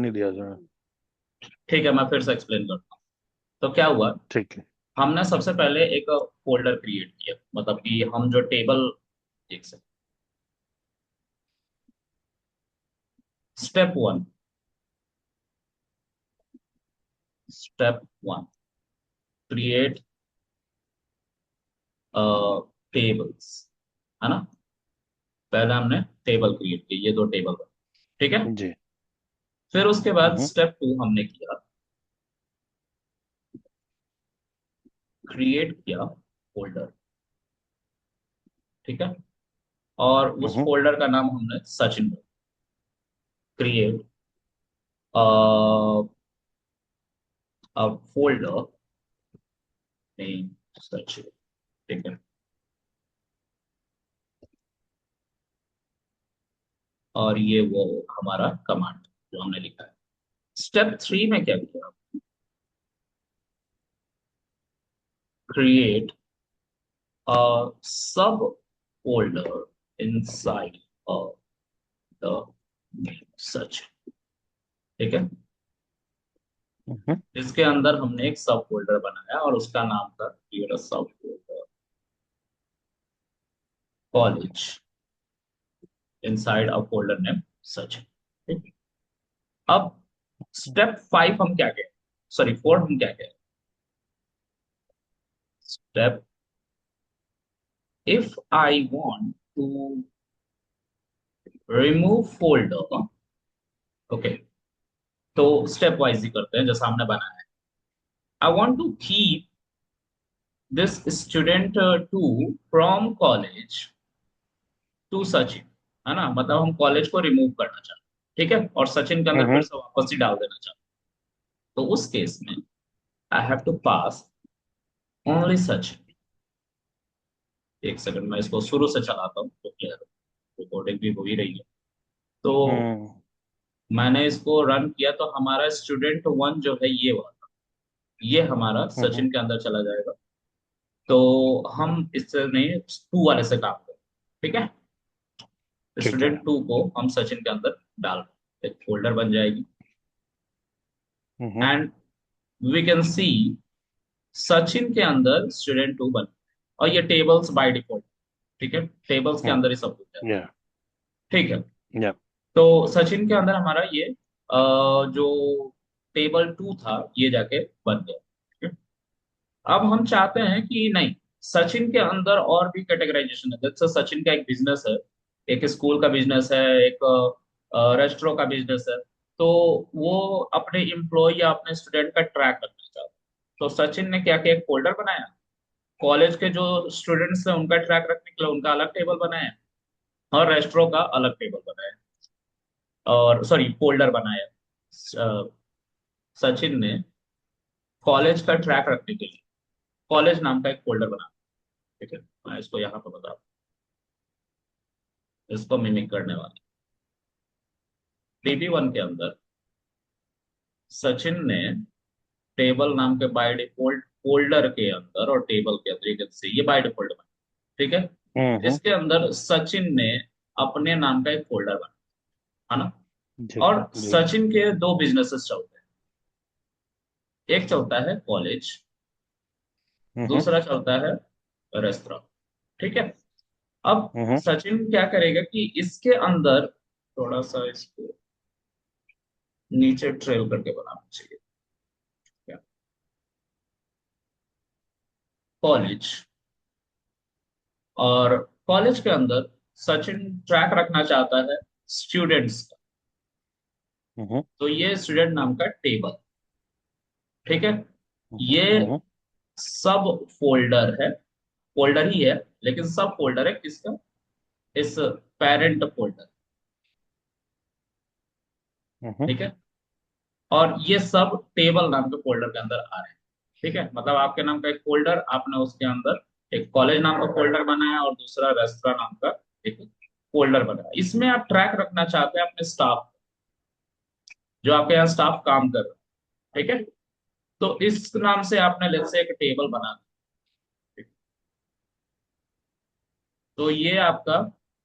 नहीं दिया था। ठीक है, मैं फिर से एक्सप्लेन करता हूँ। तो क्या हुआ, ठीक है। हमने सबसे पहले एक फोल्डर क्रिएट किया, मतलब कि हम जो टेबल, एक second, step one, step one, create tables, है ना। पहले हमने टेबल क्रिएट की, ये दो टेबल बने, ठीक है। जी। फिर उसके बाद हम्म। स्टेप टू हमने किया, क्रिएट किया फोल्डर, ठीक है। और उस हम्म। फोल्डर का नाम हमने Sachin, create a folder name Sachin, ठीक है। और ये वो हमारा कमांड जो हमने लिखा है। स्टेप थ्री में क्या किया, क्रिएट अ सब folder inside of the such, ठीक है। हम्म। इसके अंदर हमने एक सब फोल्डर बनाया और उसका नाम था create a subfolder college inside a folder name such, ठीक है। अब स्टेप फाइव हम क्या कहें, सॉरी फोर हम क्या कहें, step, if I want to remove folder, okay, तो स्टेप वाइज ही करते हैं जैसा हमने बनाया है। I want to keep this student two from college to Sachin, है ना, मतलब हम कॉलेज को रिमूव करना चाहते हैं, ठीक है, और सचिन के अंदर फिर हम्म। से वापस ही डाल देना चाहते हैं। तो उस केस में I have to pass only Sachin. एक सेकंड, मैं इसको शुरू से चलाता हूँ तो क्लियर, रिकॉर्डिंग भी हो ही रही है। तो हम्म। मैंने इसको रन किया तो हमारा स्टूडेंट वन जो है ये वाला, ये हमारा हम्म। सचिन के अंदर चला जाएगा। तो हम इससे नहीं, टू वाले से काम करें, ठीक है। ठीक है। स्टूडेंट टू को हम सचिन के अंदर डाल रहे हैं। एक फोल्डर बन जाएगी hmm. And we can see Sachin के अंदर स्टूडेंट टू बन, और ये टेबल्स बाय डिफॉल्ट, ठीक है, टेबल्स के हम्म। अंदर ही सब कुछ है, या। ठीक है। या। तो सचिन के अंदर हमारा ये जो टेबल टू था ये जाके बन गया, ठीक है? अब हम चाहते हैं कि नहीं, सचिन के अंदर और भी कैटेगराइजेशन है, जैसे सचिन का एक बिजनेस है, एक स्कूल का बिजनेस है, एक रेस्टोरेंट का बिजनेस है। तो वो अपने एम्प्लॉय या अपने स्टूडेंट का ट्रैक रखना चाहता है। तो सचिन ने क्या किया, एक फोल्डर बनाया, कॉलेज के जो स्टूडेंट्स हैं उनका ट्रैक रखने के लिए उनका अलग टेबल बनाया, और रेस्टोरेंट का अलग टेबल बनाया, और सॉरी फोल्डर बनाया। सचिन ने कॉलेज का ट्रैक रखने के लिए कॉलेज नाम का एक फोल्डर बना, ठीक है। मैं इसको यहाँ पे बता रहा हूँ, इसको मिमिक करने वाला टीबी वन के अंदर सचिन ने टेबल नाम के बाय डिफॉल्ट फोल्डर के अंदर, और टेबल के अंदर ये बाय डिफॉल्ट बना, ठीक है। हम्म। इसके अंदर सचिन ने अपने नाम का एक फोल्डर बना, है ना। जी। और जी। सचिन के दो बिजनेसेस चलते हैं, एक चलता है कॉलेज, हम्म। दूसरा चलता है रेस्तरां, ठीक है। अब हम्म। सचिन क्या करेगा कि इसके अंदर थोड़ा सा इसको नीचे ट्रेल करके बनाना चाहिए, क्या, कॉलेज, और कॉलेज के अंदर सचिन ट्रैक रखना चाहता है स्टूडेंट्स का। हम्म। तो ये स्टूडेंट नाम का टेबल, ठीक है, ये हम्म। सब फोल्डर है, फोल्डर ही है लेकिन सब फोल्डर है किसका, इस पेरेंट फोल्डर, हम्म। ठीक है। और ये सब टेबल नाम के फोल्डर के अंदर आ रहे हैं, ठीक है। मतलब आपके नाम का एक फोल्डर, आपने उसके अंदर एक कॉलेज नाम का फोल्डर बनाया और दूसरा रेस्टोरेंट नाम का एक फोल्डर बनाया। इसमें आप ट्रैक रखना चाहते हैं अपने स्टाफ, जो आपके यहाँ स्टाफ काम कर रहा है, ठीक है। तो इस नाम से आपने लेट्स से एक टेबल बना दी। तो ये आपका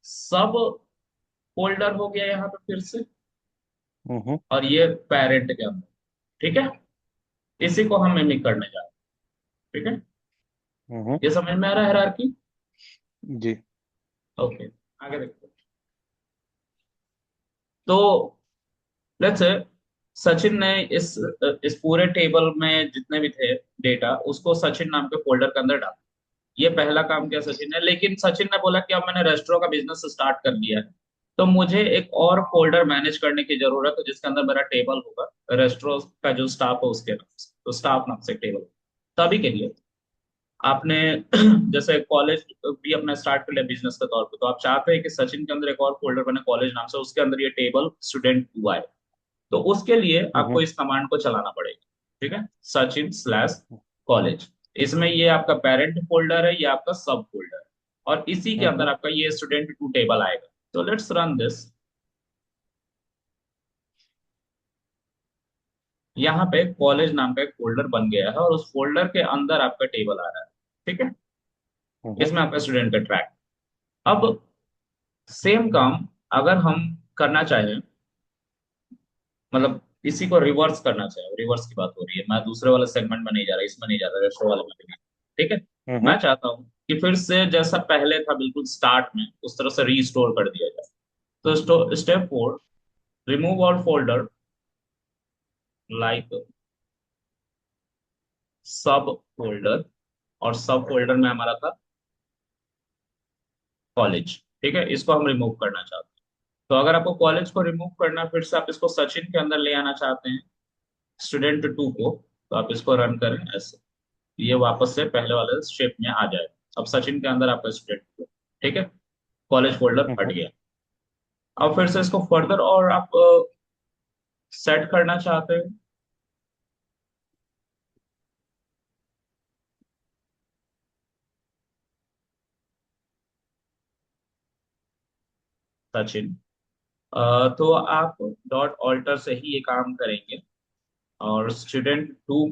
सब फोल्डर हो गया यहाँ पे फिर से, हम्म। और ये पेरेंट के अंदर। ठीक है, इसी को हम मिमिक करने जा रहे हैं। ठीक है, हम्म। ये समझ में आ रहा है हायरार्की? जी। ओके, आगे देखते हैं। तो लेट्स से सचिन ने इस पूरे टेबल में जितने भी थे डेटा, उसको सचिन नाम के फोल्डर के अंदर डाला। ये पहला काम किया सचिन ने, लेकिन सचिन ने बोला कि अब मैंने रेस्टोरेंट का बिजनेस स्टार्ट कर दिया है, तो मुझे एक और फोल्डर मैनेज करने की जरूरत है जिसके अंदर मेरा टेबल होगा, रेस्टोरेंट का जो स्टाफ है उसके नाम से, तो स्टाफ नाम से टेबल। तभी के लिए आपने जैसे कॉलेज भी अपना स्टार्ट कर लिया बिजनेस के तौर पे, तो आप चाहते हैं कि सचिन के अंदर एक और फोल्डर बने कॉलेज नाम से, उसके अंदर ये टेबल स्टूडेंट हुआ है। तो उसके लिए आपको हम्म। इस कमांड को चलाना पड़ेगा। ठीक है, सचिन स्लैश कॉलेज। इसमें ये आपका पेरेंट फोल्डर है, ये आपका सब फोल्डर है, और इसी के अंदर हम्म। आपका ये स्टूडेंट टू टेबल आएगा। तो लेट्स रन दिस। यहाँ पे कॉलेज नाम का एक फोल्डर बन गया है, और उस फोल्डर के अंदर आपका टेबल आ रहा है। ठीक है, हम्म। इसमें आपका स्टूडेंट का ट्रैक। अब सेम काम अगर हम करना चाहें, मतलब इसी को रिवर्स करना चाहे, रिवर्स की बात हो रही है, मैं दूसरे वाले सेगमेंट में नहीं जा रहा, इसमें नहीं जा रहा, रेस्टो वाले में नहीं। ठीक है, मैं हम्म। चाहता हूँ कि फिर से जैसा पहले था बिल्कुल स्टार्ट में, उस तरह से रीस्टोर कर दिया जाए। तो step 4, remove all folder like सब फोल्डर, और सब फोल्डर में हमारा था कॉलेज। ठीक है, इसको हम रिमूव करना चाहते हैं। तो अगर आपको कॉलेज को रिमूव करना है, फिर से आप इसको सचिन के अंदर ले आना चाहते हैं, स्टूडेंट टू को, तो आप इसको रन करें ऐसे, ये वापस से पहले वाले शेप में आ जाए। अब सचिन के अंदर आपका स्टूडेंट। ठीक है, कॉलेज फोल्डर हट हम्म। गया। अब फिर से इसको फर्दर और आप सेट करना चाहते हैं, सचिन, तो आप डॉट ऑल्टर से ही ये काम करेंगे, और स्टूडेंट टू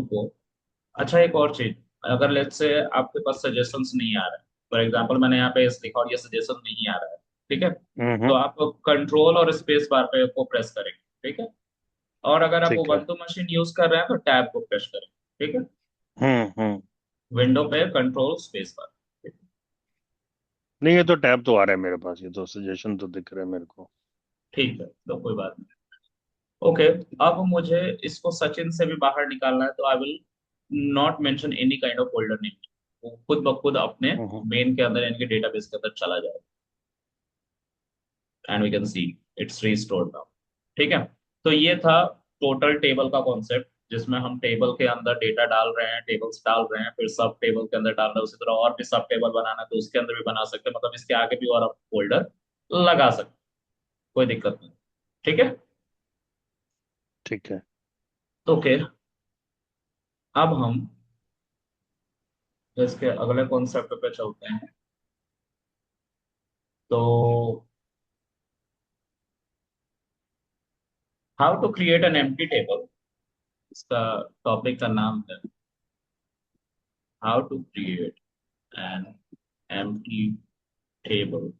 को। अच्छा, एक और चीज, अगर लेट्स से आपके पास सजेशंस नहीं आ रहा है, फॉर एग्जांपल मैंने यहाँ पे इस लिखा और ये सजेशन नहीं आ रहा है, ठीक है, तो हम्म। आप कंट्रोल और स्पेस बार पे को प्रेस करेंगे। ठीक है, और अगर आप ठीक है। उबंटू मशीन यूज कर रहे हैं तो टैब को प्रेस करें। ठीक है, हम्म। विंडो पे कंट्रोल स्पेस बार। नहीं, ये तो टैब तो आ रहा है मेरे पास, ये तो सजेशन तो दिख रहा है मेरे को। ठीक है, तो कोई बात नहीं। ओके, अब मुझे इसको सचिन से भी बाहर निकालना है, तो I will not mention any kind of folder name, वो खुद ब खुद अपने हम्म। मेन के अंदर, इनके डेटाबेस के अंदर चला जाए, and we can see it's restored now. ठीक है, तो ये था टोटल टेबल का कॉन्सेप्ट, जिसमें हम टेबल के अंदर डेटा डाल रहे हैं, टेबल्स डाल रहे हैं, फिर सब टेबल के अंदर डाल रहे हैं, उसी तरह और भी सब टेबल बनाना है तो उसके अंदर भी बना सकते हैं, मतलब इसके आगे भी और आप फोल्डर लगा सकते हैं, कोई दिक्कत नहीं। ठीक है, ठीक है। ओके, अब हम इसके अगले कॉन्सेप्ट पे चलते हैं। तो how to create an empty table, इसका टॉपिक का नाम है how to create an empty table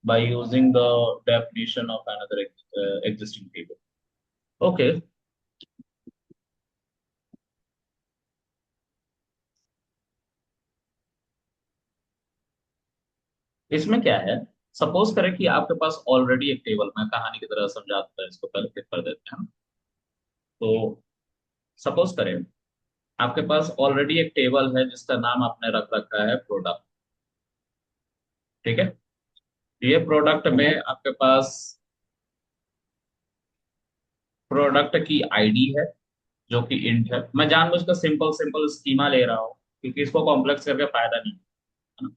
by using the definition of another existing table. Okay, इसमें क्या है, सपोज करें कि आपके पास ऑलरेडी एक टेबल, मैं कहानी की तरह समझाता हूँ, इसको पहले क्लिक कर देते हैं। तो सपोज करें आपके पास ऑलरेडी एक टेबल है जिसका नाम आपने रख रखा है प्रोडक्ट। ठीक है, ये प्रोडक्ट में हम्म। आपके पास प्रोडक्ट की आईडी है जो कि इंट है। मैं जानबूझकर सिंपल सिंपल स्कीमा ले रहा हूँ क्योंकि इसको कॉम्प्लेक्स करके फायदा नहीं है ना।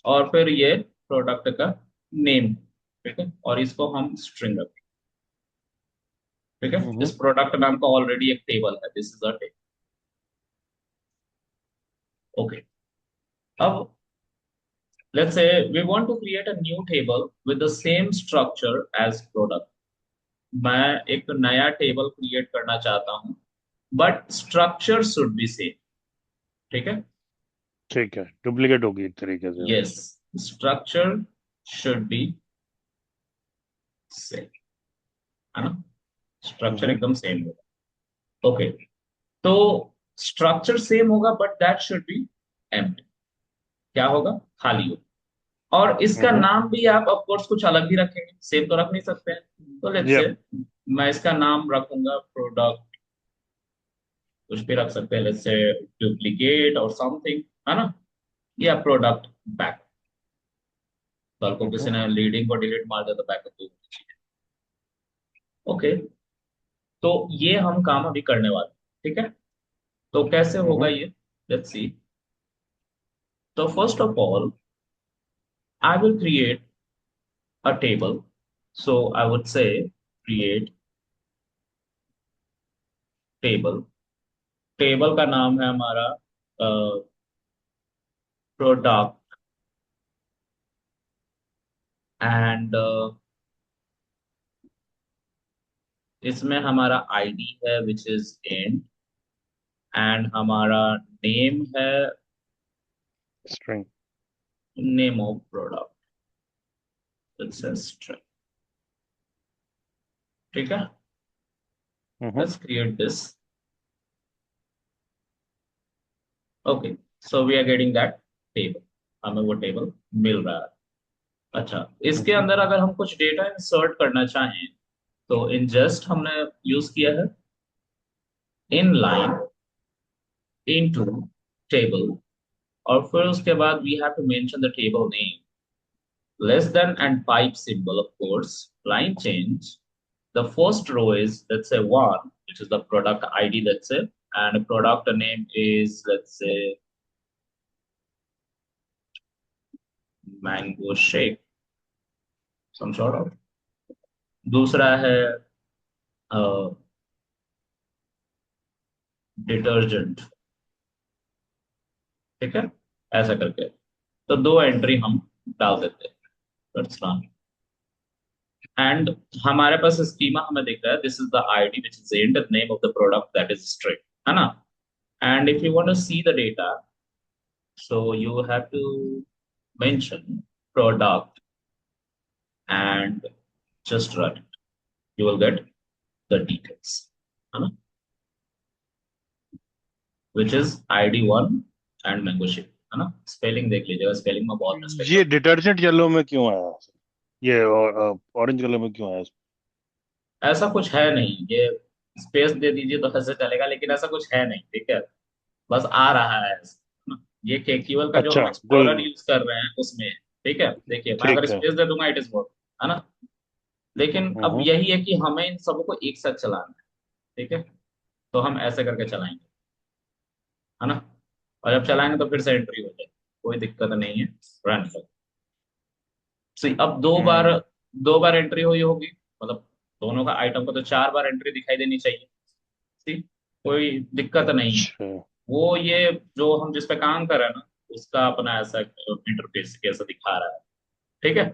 और फिर ये प्रोडक्ट का नेम, ठीक है, और इसको हम स्ट्रिंग रखें। ठीक है, इस हम्म। प्रोडक्ट नाम का ऑलरेडी एक टेबल है, this is a table. Okay, अब let's say we want to create a new table with the same structure as product। मैं एक नया टेबल क्रिएट करना चाहता हूं, but structure should be same. ठीक है, ठीक है, डुप्लीकेट होगी एक तरीके से वो। Yes, structure should be same, है ना? स्ट्रक्चर हम्म। एकदम सेम होगा। ओके, तो स्ट्रक्चर सेम होगा but that should be empty. क्या होगा? खाली होगा। और इसका हम्म। नाम भी आप ऑफ कोर्स कुछ अलग ही रखेंगे, सेम तो रख नहीं सकते हैं। तो लेट्स से यप। मैं इसका नाम रखूंगा प्रोडक्ट, कुछ भी रख सकते हैं, लेट्स से डुप्लीकेट और समथिंग, है ना? या प्रोडक्ट बैक। कल को किसी हम्म। ने लीडिंग को डिलीट मार दिया तो बैकअप तो होनी चाहिए। ओके, तो ये हम काम अभी करने वाले हैं, ठीक है? तो कैसे होगा हम्म। ये? Let's see. तो first of all I will create a table. So I would say create table. Table का नाम है हमारा प्रोडक्ट, एंड इसमें हमारा आईडी है विच इज int, एंड हमारा नेम है string. Name of product, it's a string। ठीक है, hmm. Let's create this. Okay, so we are getting that table, हमें वो टेबल मिल रहा है। अच्छा, इसके हम्म। अंदर अगर हम कुछ डेटा इंसर्ट करना चाहें तो इन जस्ट हमने यूज किया है इन लाइन इनटू टेबल, और फिर उसके बाद we have to mention the table name, less than and pipe symbol, of course, line change. The first row is, let's say, one, which is the product ID, let's say, and product name is, let's say, mango shake, some sort of. दूसरा है detergent, ठीक है, ऐसा करके। तो दो entry हम डाल देते हैं। Let's run. एंड हमारे पास स्कीमा हमें दिख रहा है, this is the ID which is in the name of the product that is string, है ना? And if you want to see the data, so you have to mention product and just run it. You will get the details, है ना? Which is ID1 and mango shake, है ना? Spelling देख लीजिएगा, spelling में बहुत mistake ये होती डिटर्जेंट येलो में क्यों आया? ये ऑरेंज कलर में क्यों आया? है। ऐसा कुछ है नहीं, ये स्पेस दे दीजिए तो ऐसे चलेगा, लेकिन ऐसा कुछ है नहीं, ठीक है? बस आ रहा है ऐसे, है ना? ये केक्यूएल का जो अच्छा, हम कोई एक्सप्लोरर यूज कर रहे हैं उसमें, ठीक है, देखिए मैं अगर ठीक है। स्पेस दे दूंगा इट इज वर्क, है ना? लेकिन अब हम्म। यही है कि हमें इन सबको एक साथ चलाना है, ठीक है? तो हम ऐसे करके चलाएंगे, है ना? और जब चलाएंगे तो फिर से एंट्री हो जाएगी, कोई दिक्कत नहीं है। रन कर। See, अब हम्म। दो बार एंट्री हुई होगी, मतलब दोनों का आइटम को तो चार बार एंट्री दिखाई देनी चाहिए। See, कोई दिक्कत नहीं है। अच्छा। वो ये जो हम जिस पे काम कर रहे हैं ना, उसका अपना ऐसा इंटरफेस कैसा दिखा रहा है, ठीक है?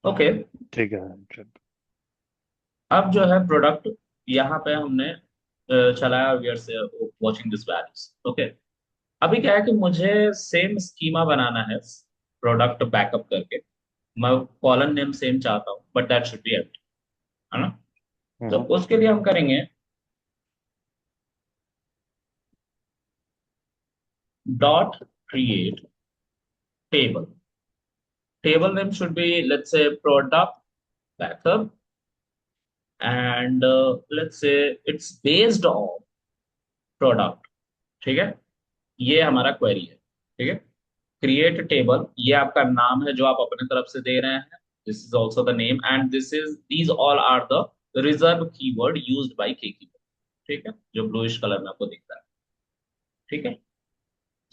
ओके, ठीक है, चल। अब जो है प्रोडक्ट यहाँ पे हमने चलाया, वी आर से वॉचिंग दिस वैल्यूज। ओके, अभी क्या है कि मुझे सेम स्कीमा बनाना है प्रोडक्ट बैकअप करके। मैं कॉलम नेम सेम चाहता हूँ but that should be empty, है ना? तो हम्म। उसके लिए हम करेंगे dot create table. Table name should be, let's say, product backup, and let's say it's based on product, ठीक है? ये हमारा क्वेरी है, ठीक है? क्रिएट टेबल, ये आपका नाम है जो आप अपने तरफ से दे रहे हैं, this is also the name, and this is, these all are the reserved keyword used by के कीवर्ड, ठीक है, जो ब्लूइश कलर में आपको दिख रहा है, ठीक है?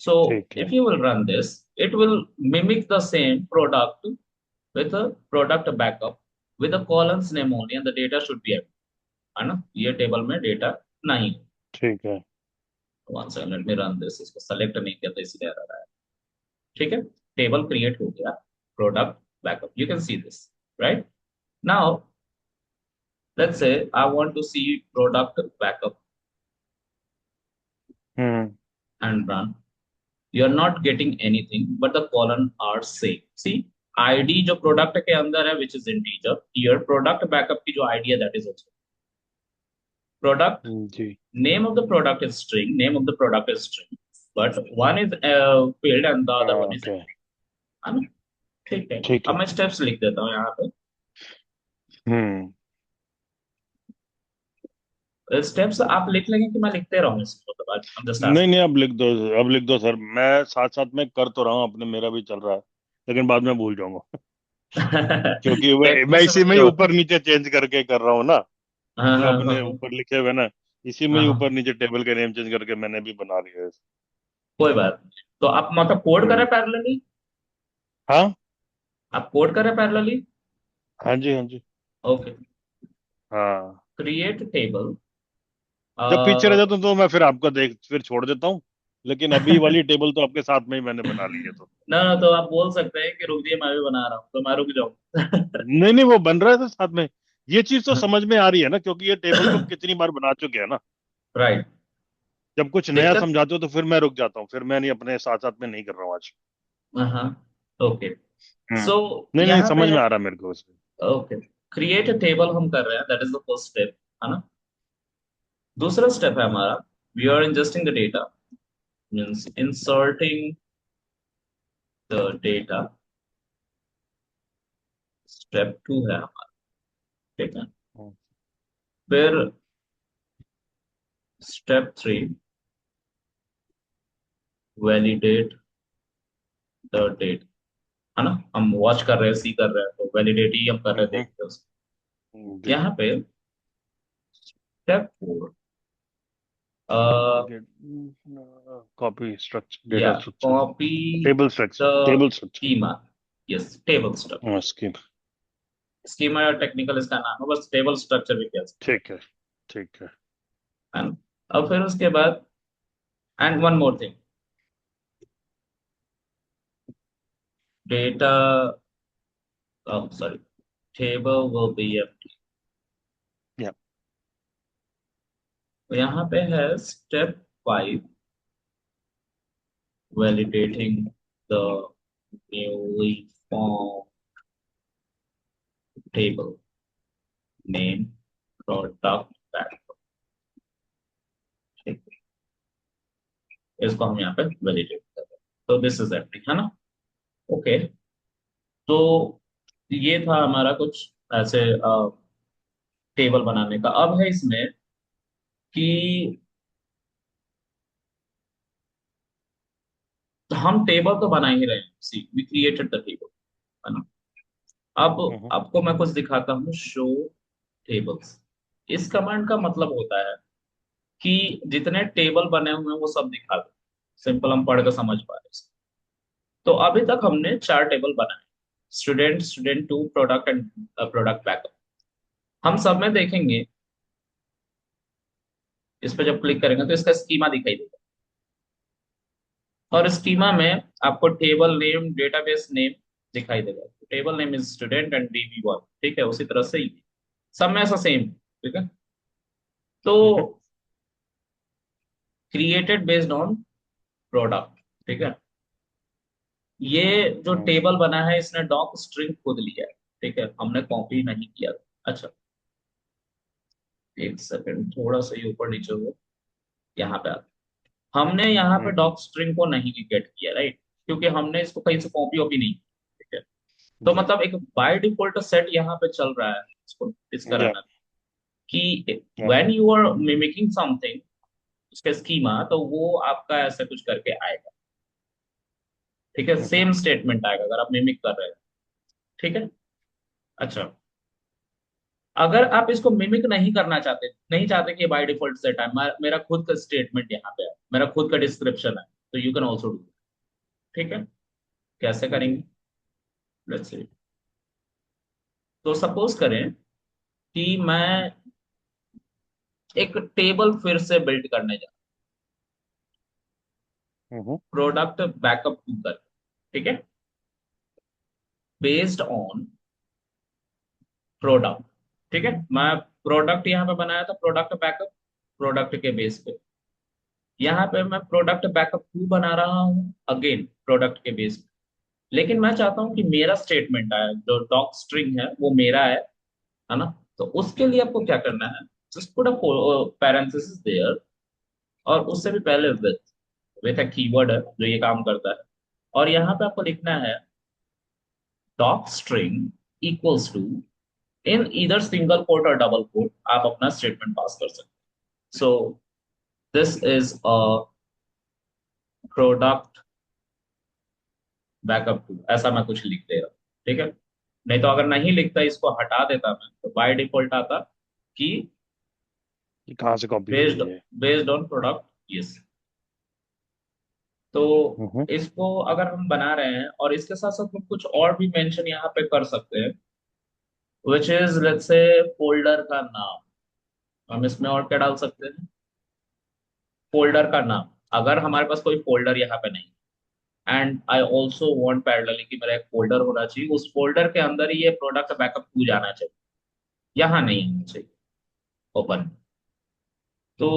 So ठीक है। if you will run this, it will mimic the same product with a product backup with a columns name only, and the data should be empty, है ना? ये टेबल में डेटा नहीं। ठीक है। One second, let me run this, इसको select नहीं किया था इसलिए आ रहा है, ठीक है? टेबल क्रिएट हो गया, product backup, you can see this, right? Now let's say I want to see product backup hmm. and run. You are not getting anything but the column are same. See, ID जो product के अंदर है which is integer, here product backup की जो ID है that is also product. जी। Name of the product is string, name of the product is string, but one is filled and the other one is okay. empty, है ना? ठीक है। ठीक अब है। मैं स्टेप्स लिख देता हूँ यहाँ हम्म। पे। स्टेप्स आप लिख लेंगे कि मैं लिखते रहूँ इसको, मतलब I'm just नहीं asking। नहीं, अब लिख दो। अब लिख दो सर, मैं साथ साथ में कर तो रहा हूँ अपने, मेरा भी चल रहा है, लेकिन बाद में भूल जाऊंगा। क्योंकि मैं प्रैक्टिस इसी में में ये ही होता है। ऊपर नीचे चेंज करके कर रहा हूँ ना। हाँ जो हाँ हाँ अपने हाँ ऊपर लिखे हुए ना, इसी में हाँ ही हाँ, ऊपर नीचे टेबल के नेम चेंज करके मैंने भी बना लिया है। कोई बात नहीं। तो आप मतलब कोड करें हम्म। पैरेलली? हाँ। आप कोड करें पैरेलली? हाँ जी, हाँ जी। ओके। हाँ। Create table. जब पीछे रह जाता हूँ तो मैं फिर आपको देख फिर छोड़ देता हूँ, लेकिन अभी वाली टेबल तो आपके साथ में ही मैंने बना ली है तो। ना ना, तो आप बोल सकते हैं कि रुक दिए मैं भी बना रहा हूँ, तो मैं रुक जाऊँ। नहीं नहीं, वो बन रहा था साथ में। ये चीज तो समझ में आ रही है ना, क्योंकि ये टेबल तो हम कितनी बार बना चुके हैं ना। राइट। जब कुछ नया दिक्कत। समझाते हो तो फिर मैं रुक जाता हूँ, फिर मैं नहीं, अपने साथ साथ में नहीं कर रहा हूँ आज। हाँ। ओके। हम्म। सो नहीं नहीं, यहाँ पे समझ में आ रहा है मेरे को उसमें। ओके, क्रिएट टेबल हम कर रहे हैं, that is the first step, है ना? दूसरा स्टेप है हमारा, we are ingesting the data, means inserting the data. Step two है हमारा, ठीक है। हम्म। फिर step three, validate the date, है ना? हम वॉच कर रहे हैं, सी कर रहे हैं, तो वैलिडेट ही हम कर रहे हैं, हम्म। देखते हैं उसको। जी। यहाँ पे स्टेप फोर, कॉपी स्ट्रक्चर, या data structure, copy table structure, the table structure. Schema. Yes, table structure. Scheme. Schema या टेक्निकल इसका नाम है, बस टेबल स्ट्रक्चर भी कह सकते ठीक है। ठीक है। हैं, है ना? अब फिर उसके बाद, and one more thing, data, sorry, table will be empty. या। तो यहाँ पे है step five, validating the newly form table, name, product, backup. ठीक है, इसको हम यहाँ पे वैलिडेट कर रहे हैं, तो दिस इज एम्प्टी, है ना? ओके। तो ये था हमारा कुछ ऐसे टेबल बनाने का। अब है इसमें कि हम टेबल तो बना ही रहे हैं, सी वी क्रिएटेड द टेबल, है ना? अब हम्म। आपको मैं कुछ दिखाता हूँ, शो टेबल्स। इस कमांड का मतलब होता है कि जितने टेबल बने हुए हैं वो सब दिखा दो। सिंपल, हम पढ़ के समझ पा रहे हैं। तो अभी तक हमने चार टेबल बनाए, student, student two, product and product backup. हम सब में देखेंगे, इस पर जब क्लिक करेंगे तो इसका स्कीमा दिखाई देगा, और स्कीमा में आपको टेबल नेम, डेटाबेस नेम दिखाई देगा। Table name is student and DB1, ठीक है? उसी तरह से ही सब में ऐसा सेम, ठीक है? तो हम्म। क्रिएटेड बेस्ड ऑन प्रोडक्ट, ठीक है? ये जो हम्म। टेबल बना है इसने डॉक स्ट्रिंग खुद लिया है, ठीक है? हमने कॉपी नहीं किया। अच्छा, एक सेकंड, थोड़ा सा ये ऊपर नीचे हो, यहाँ पे हमने यहाँ पे हम्म। डॉक स्ट्रिंग को नहीं गेट किया, राइट? क्योंकि हमने इसको कहीं से कॉपी वॉपी नहीं की, ठीक है? तो जी। मतलब एक बाय डिफॉल्ट सेट यहाँ पे चल रहा है, इसको नोटिस या। कराना कि या। When you are mimicking something, उसका स्कीमा, तो वो आपका ऐसा कुछ करके आएगा, ठीक है? हम्म। सेम स्टेटमेंट आएगा अगर आप मिमिक कर रहे हैं, ठीक है? अच्छा, अगर आप इसको मिमिक नहीं करना चाहते, नहीं चाहते कि बाय डिफॉल्ट सेट है, मेरा खुद का स्टेटमेंट यहाँ पे है, मेरा खुद का डिस्क्रिप्शन है, तो यू कैन ऑल्सो डू, ठीक है? कैसे जी। करेंगे, लेट्स सी। तो सपोज करें कि मैं एक टेबल फिर से बिल्ड करने जा, हम्म। प्रोडक्ट बैकअप कर, ठीक है? बेस्ड ऑन प्रोडक्ट, ठीक है? मैं प्रोडक्ट यहाँ पे बनाया था, प्रोडक्ट बैकअप, प्रोडक्ट के बेस पे। यहाँ पे मैं प्रोडक्ट बैकअप 2 बना रहा हूँ, अगेन प्रोडक्ट के बेस पे। लेकिन मैं चाहता हूँ कि मेरा स्टेटमेंट आए, जो डॉक स्ट्रिंग है वो मेरा है ना। तो उसके लिए आपको क्या करना है, just put a parenthesis there, और उससे भी पहले विथ एक कीवर्ड है जो ये काम करता है। और यहाँ पे आपको लिखना है doc string equals to, in either single quote और डबल कोट आप अपना स्टेटमेंट पास कर सकते हैं। So this is a product backup two, ऐसा मैं कुछ लिख दे रहा हूँ, ठीक है। नहीं तो अगर नहीं लिखता, इसको हटा देता मैं, तो बाय डिफॉल्ट आता कि कि कहाँ से कॉपी बेस्ड करी है। Based on product, yes. तो हम्म। इसको अगर हम बना रहे हैं, और इसके साथ साथ हम कुछ और भी मेंशन यहाँ पे कर सकते हैं, which is let's say folder का नाम। हम इसमें और क्या डाल सकते हैं, फोल्डर का नाम। अगर हमारे पास कोई फोल्डर यहाँ पे नहीं, and I also want parallelly कि मेरा एक फोल्डर होना चाहिए, उस फोल्डर के अंदर ही ये प्रोडक्ट बैकअप 2 जाना चाहिए, यहाँ नहीं आना चाहिए ओपन। तो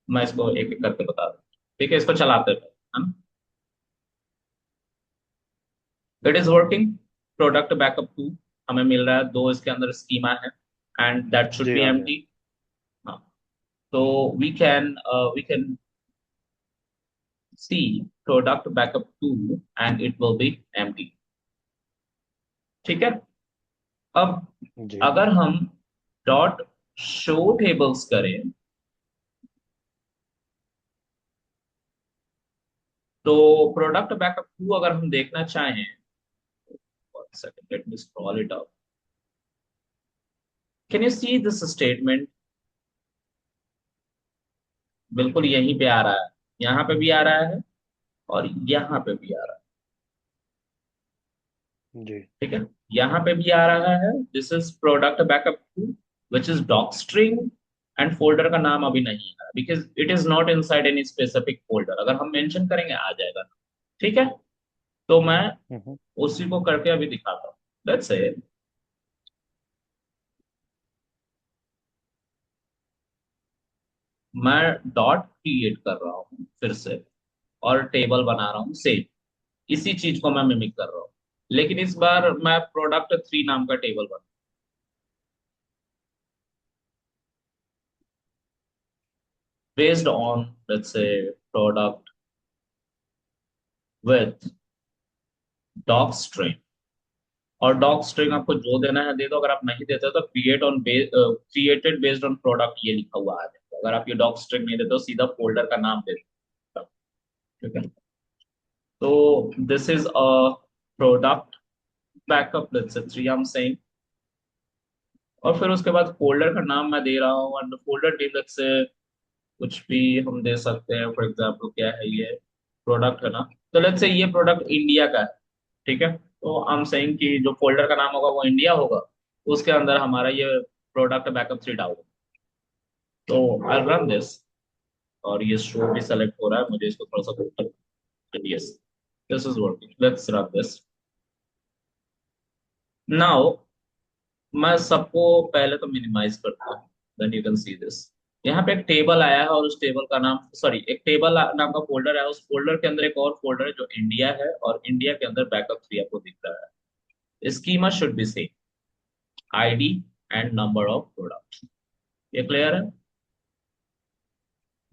मैं इसको एक एक करके बता दूं, ठीक है, इसको चलाते हैं, है ना। It is working, product backup 2 हमें मिल रहा है, दो इसके अंदर स्कीमा है, एंड दैट शुड जी बी हाँ जी। एम्प्टी। हाँ, तो we can see product backup 2 and it will be empty, ठीक है। अब जी अगर हम डॉट शो टेबल्स करें, तो प्रोडक्ट बैकअप 2 अगर हम देखना चाहें, second let me scroll it up, can you see this statement, बिल्कुल यहीं पे आ रहा है, यहाँ पे भी आ रहा है और यहाँ पे भी आ रहा है, जी। ठीक है। यहाँ पे भी आ रहा है, this is product backup 2 which is doc string, and folder का नाम अभी नहीं है because it is not inside any specific folder, अगर हम मेंशन करेंगे आ जाएगा, ठीक है। तो मैं हम्म। उसी को करके अभी दिखाता हूँ, लेट्स से मैं डॉट क्रिएट कर रहा हूँ फिर से, और टेबल बना रहा हूँ सेम, इसी चीज को मैं मिमिक कर रहा हूँ, लेकिन इस बार मैं प्रोडक्ट 3 नाम का टेबल बना, based on let's say product with dog string. और डॉग स्ट्रिंग आपको जो देना है दे दो, अगर आप नहीं देते तो क्रिएटेड बेस्ड ऑन प्रोडक्ट ये लिखा हुआ आ जाएगा। अगर आप ये डॉग स्ट्रिंग नहीं देते तो सीधा फोल्डर का नाम दे दो, ठीक है। तो this is a product backup let's say 3 I am saying, और फिर उसके बाद फोल्डर का नाम मैं दे रहा हूँ, and folder name let's say कुछ भी हम दे सकते हैं, फॉर एग्जाम्पल क्या है ये प्रोडक्ट है ना, तो लेट्स से ये प्रोडक्ट इंडिया का है, ठीक है। तो हम सेइंग कि जो फोल्डर का नाम होगा वो इंडिया होगा, उसके अंदर हमारा ये प्रोडक्ट बैकअप 3 डाल। तो आई रन दिस, और ये शो भी सेलेक्ट हो रहा है, मुझे इसको थोड़ा सा, yes this is working, let's run this now. मैं सबको पहले तो मिनिमाइज करता हूँ, then you can see this. यहाँ पे एक टेबल आया है, और उस टेबल का नाम, सॉरी, एक टेबल नाम का फोल्डर है, उस फोल्डर के अंदर एक और फोल्डर है जो इंडिया है, और इंडिया के अंदर बैकअप 3 आपको दिख रहा है। Schema should be same, ID and number of product, ये क्लियर है।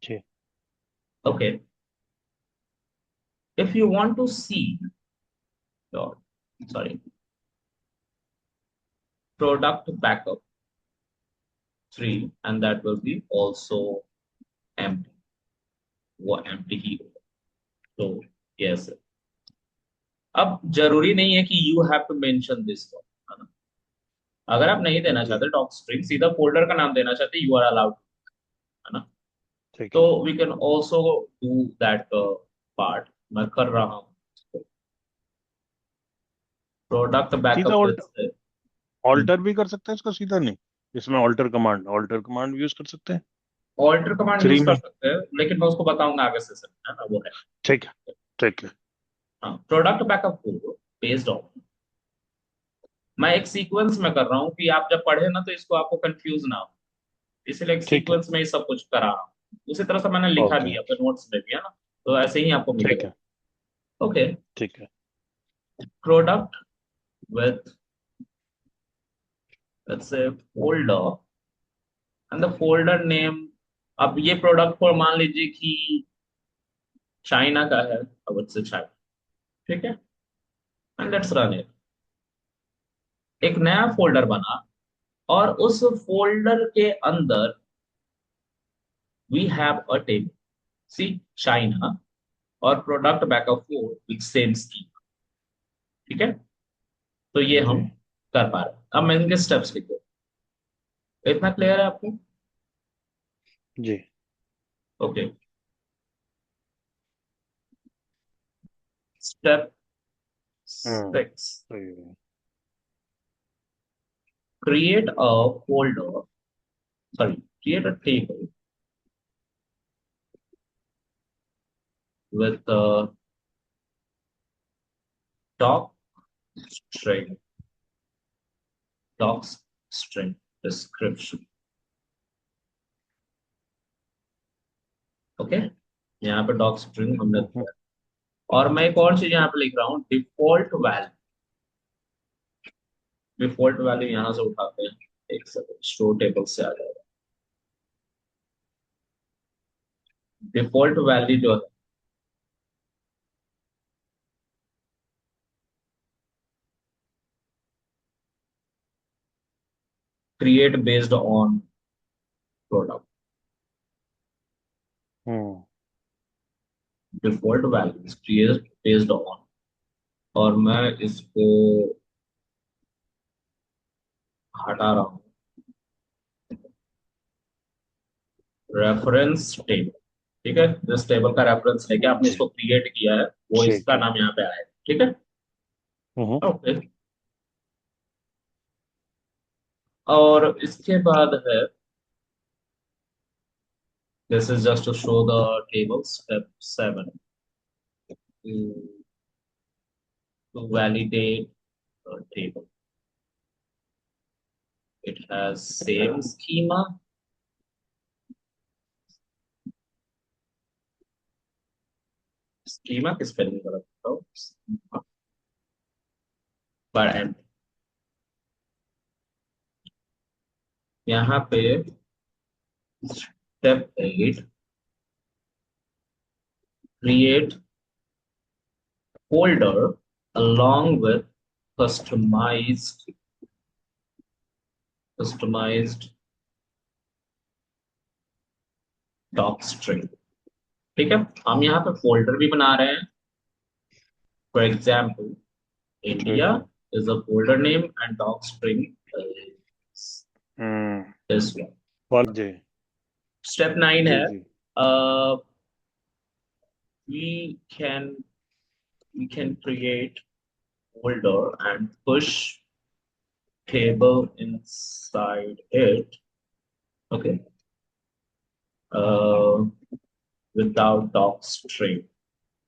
जी। Okay, if you want to see, sorry, product backup 3 and that will be also empty, वो एम्प्टी ही होगा। तो यस, अब जरूरी नहीं है कि you have to mention this, है ना। अगर आप नहीं देना जी चाहते डॉक स्ट्रिंग, सीधा फोल्डर का नाम देना चाहते, यू आर अलाउड, है ना। ठीक तो है। We can also do that part, मैं कर रहा हूँ प्रोडक्ट सीधा बैकअप ऑल्टर, लेट्स। ऑल्टर भी कर सकते हैं इसको, सीधा नहीं। इसमें ऑल्टर कमांड यूज कर सकते हैं ऑल्टर कमांड थ्री यूज कर में। सकते हैं, लेकिन मैं उसको बताऊंगा आगे से, है ना, वो है। ठीक है। ठीक है। हाँ, प्रोडक्ट बैकअप को बेस्ड ऑन, मैं एक सीक्वेंस में कर रहा हूँ कि आप जब पढ़े ना तो इसको आपको कंफ्यूज ना हो, इसलिए एक ठीक है। सीक्वेंस में ही सब कुछ करा रहा हूँ। उसी तरह से मैंने लिखा भी ओके। है अपने नोट्स में भी, है ना, तो ऐसे ही आपको ठीक मिलेगा। है। ओके। ठीक है। Product with, let's say, folder, and the folder name. अब ये प्रोडक्ट को मान लीजिए कि चाइना का है, अब से चाइना, ठीक है, एंड लेट्स रन इट। एक नया फोल्डर बना, और उस फोल्डर के अंदर we have a table, see, China, और product backup four with same scheme. ठीक है, तो ये जी। हम कर पा रहे हैं। अब मैं इनके स्टेप्स लिखो, इतना क्लियर है आपको? जी। ओके। स्टेप हम्म। 6, सही है। create a folder, sorry, create a table with the doc string, doc string description. Okay, यहाँ पे डॉक स्ट्रिंग हमने हम्म। दिया। और मैं एक और चीज यहाँ पे लिख रहा हूँ, डिफॉल्ट वैल्यू। डिफॉल्ट वैल्यू यहाँ से उठाते हैं, एक सेकंड, स्टोर टेबल से आ जाएगा। डिफॉल्ट वैल्यू जो है, create based on product, hmm. Default value create based on, और मैं इसको हटा रहा हूँ, रेफरेंस टेबल। ठीक है, जिस टेबल का रेफरेंस लेके आपने जी। इसको क्रिएट किया है, वो ठीक इसका है। नाम यहाँ पे आएगा। ठीक है। हम्म। ओके। और इसके बाद है, this is just to show the table, step 7, to validate a table. It has same schema. Schema की स्पेलिंग गलत बताओ, पर एंड यहाँ पे step 8, create folder along with customized customized doc string। ठीक है, हम यहाँ पे फोल्डर भी बना रहे हैं। फॉर एग्जाम्पल, ठीक इंडिया है। is a folder name and doc string is hmm. this one। जी। स्टेप 9 जी। है, जी। we can we can create folder and push table inside it, okay, uh, without doc string।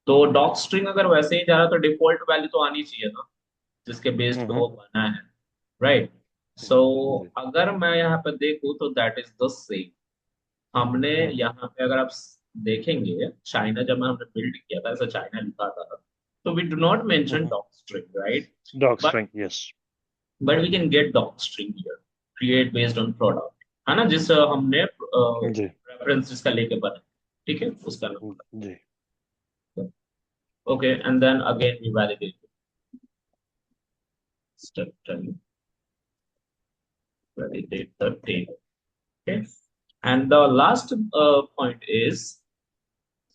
तो dock string अगर वैसे ही जा रहा तो डिफॉल्ट वैल्यू तो आनी चाहिए ना, जिसके बेस्ड पे हम्म। वो बना है, राइट। सो जी। अगर मैं यहाँ पे देखूँ तो दैट इज द सेम। हमने हम्म। यहाँ पे, अगर आप देखेंगे, चाइना जब हमने बिल्ड किया था, ऐसा चाइना लिखा था, तो we do not mention hmm. Doc string, right. Dog string, yes. But we can get doc string here, create based on product, है ना, जिस हमने जी। रेफरेंस जिसका लेके बना, ठीक है, उसका नाम। जी। Okay, and then again we validate step 10, validate the table, okay, and the last point is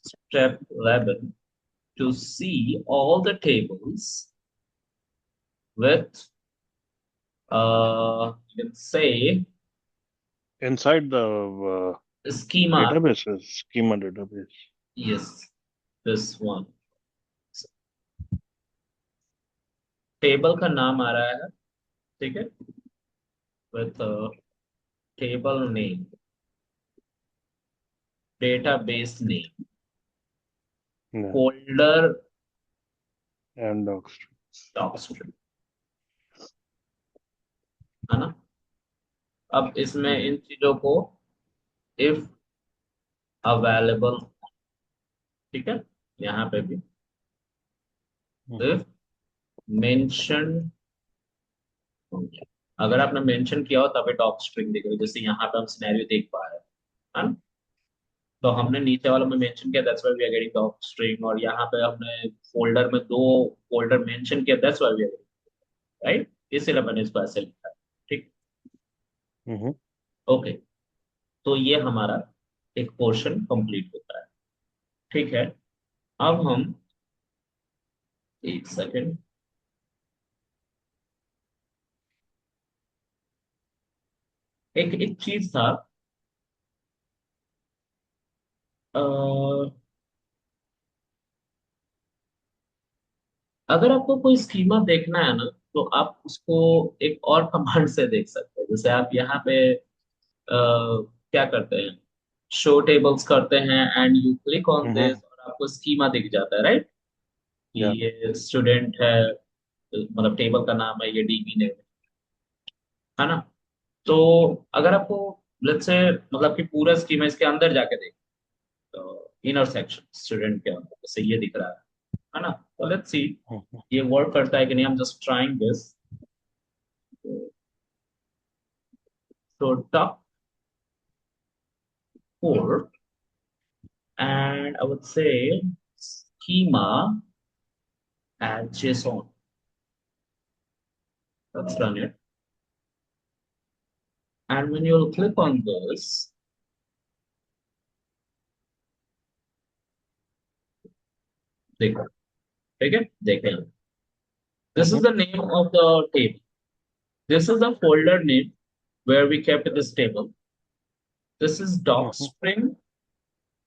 step 11, to see all the tables with, you can say, Inside the schema. databases, schema database. Yes, this one, table का नाम आ रहा है, ठीक है, with table name, database name, Yeah. Folder And dog string. डॉक्स्ट्रिंग, है ना। अब इसमें हम्म। इन चीजों को, इफ अवेलेबल, ठीक है, यहाँ पे भी हम्म, मेंशन, अगर आपने मेंशन किया हो तभी डॉक स्ट्रिंग दिखेगा, जैसे यहाँ पे हम सिनेरियो देख पा रहे हैं, है ना? तो हमने नीचे वालों में मेंशन किया, that's why we are getting doc string, और यहाँ पे हमने फोल्डर में दो फोल्डर मेंशन किया, that's why we are getting, right, इसलिए मैंने इसको ऐसे लिखा है। ठीक, हम्म, ओके, तो ये हमारा एक पोर्शन कंप्लीट होता है। ठीक है, अब हम, एक सेकेंड, एक एक चीज था, अगर आपको कोई स्कीमा देखना है ना, तो आप उसको एक और कमांड से देख सकते हैं। जैसे आप यहाँ पे क्या करते हैं, शो टेबल्स करते हैं and you click on this hmm, और आपको स्कीमा दिख जाता है, राइट, कि या ये स्टूडेंट है, मतलब टेबल का नाम है, ये डीबी नेम है ना? तो अगर आपको, लेट्स से, मतलब कि पूरा स्कीमा इसके अंदर जाके देख, तो इनर सेक्शन स्टूडेंट के अंदर जैसे ये दिख रहा है ना? तो लेट्स सी हम्म, ये वर्क करता है कि नहीं, I am just trying this. तो top 4, and I would say schema at JSON. Let's run it. And when you'll click on this, देखो, ठीक है, देखें, this is hmm, the name of the table. This is the folder name where we kept this table. This is doc hmm, string.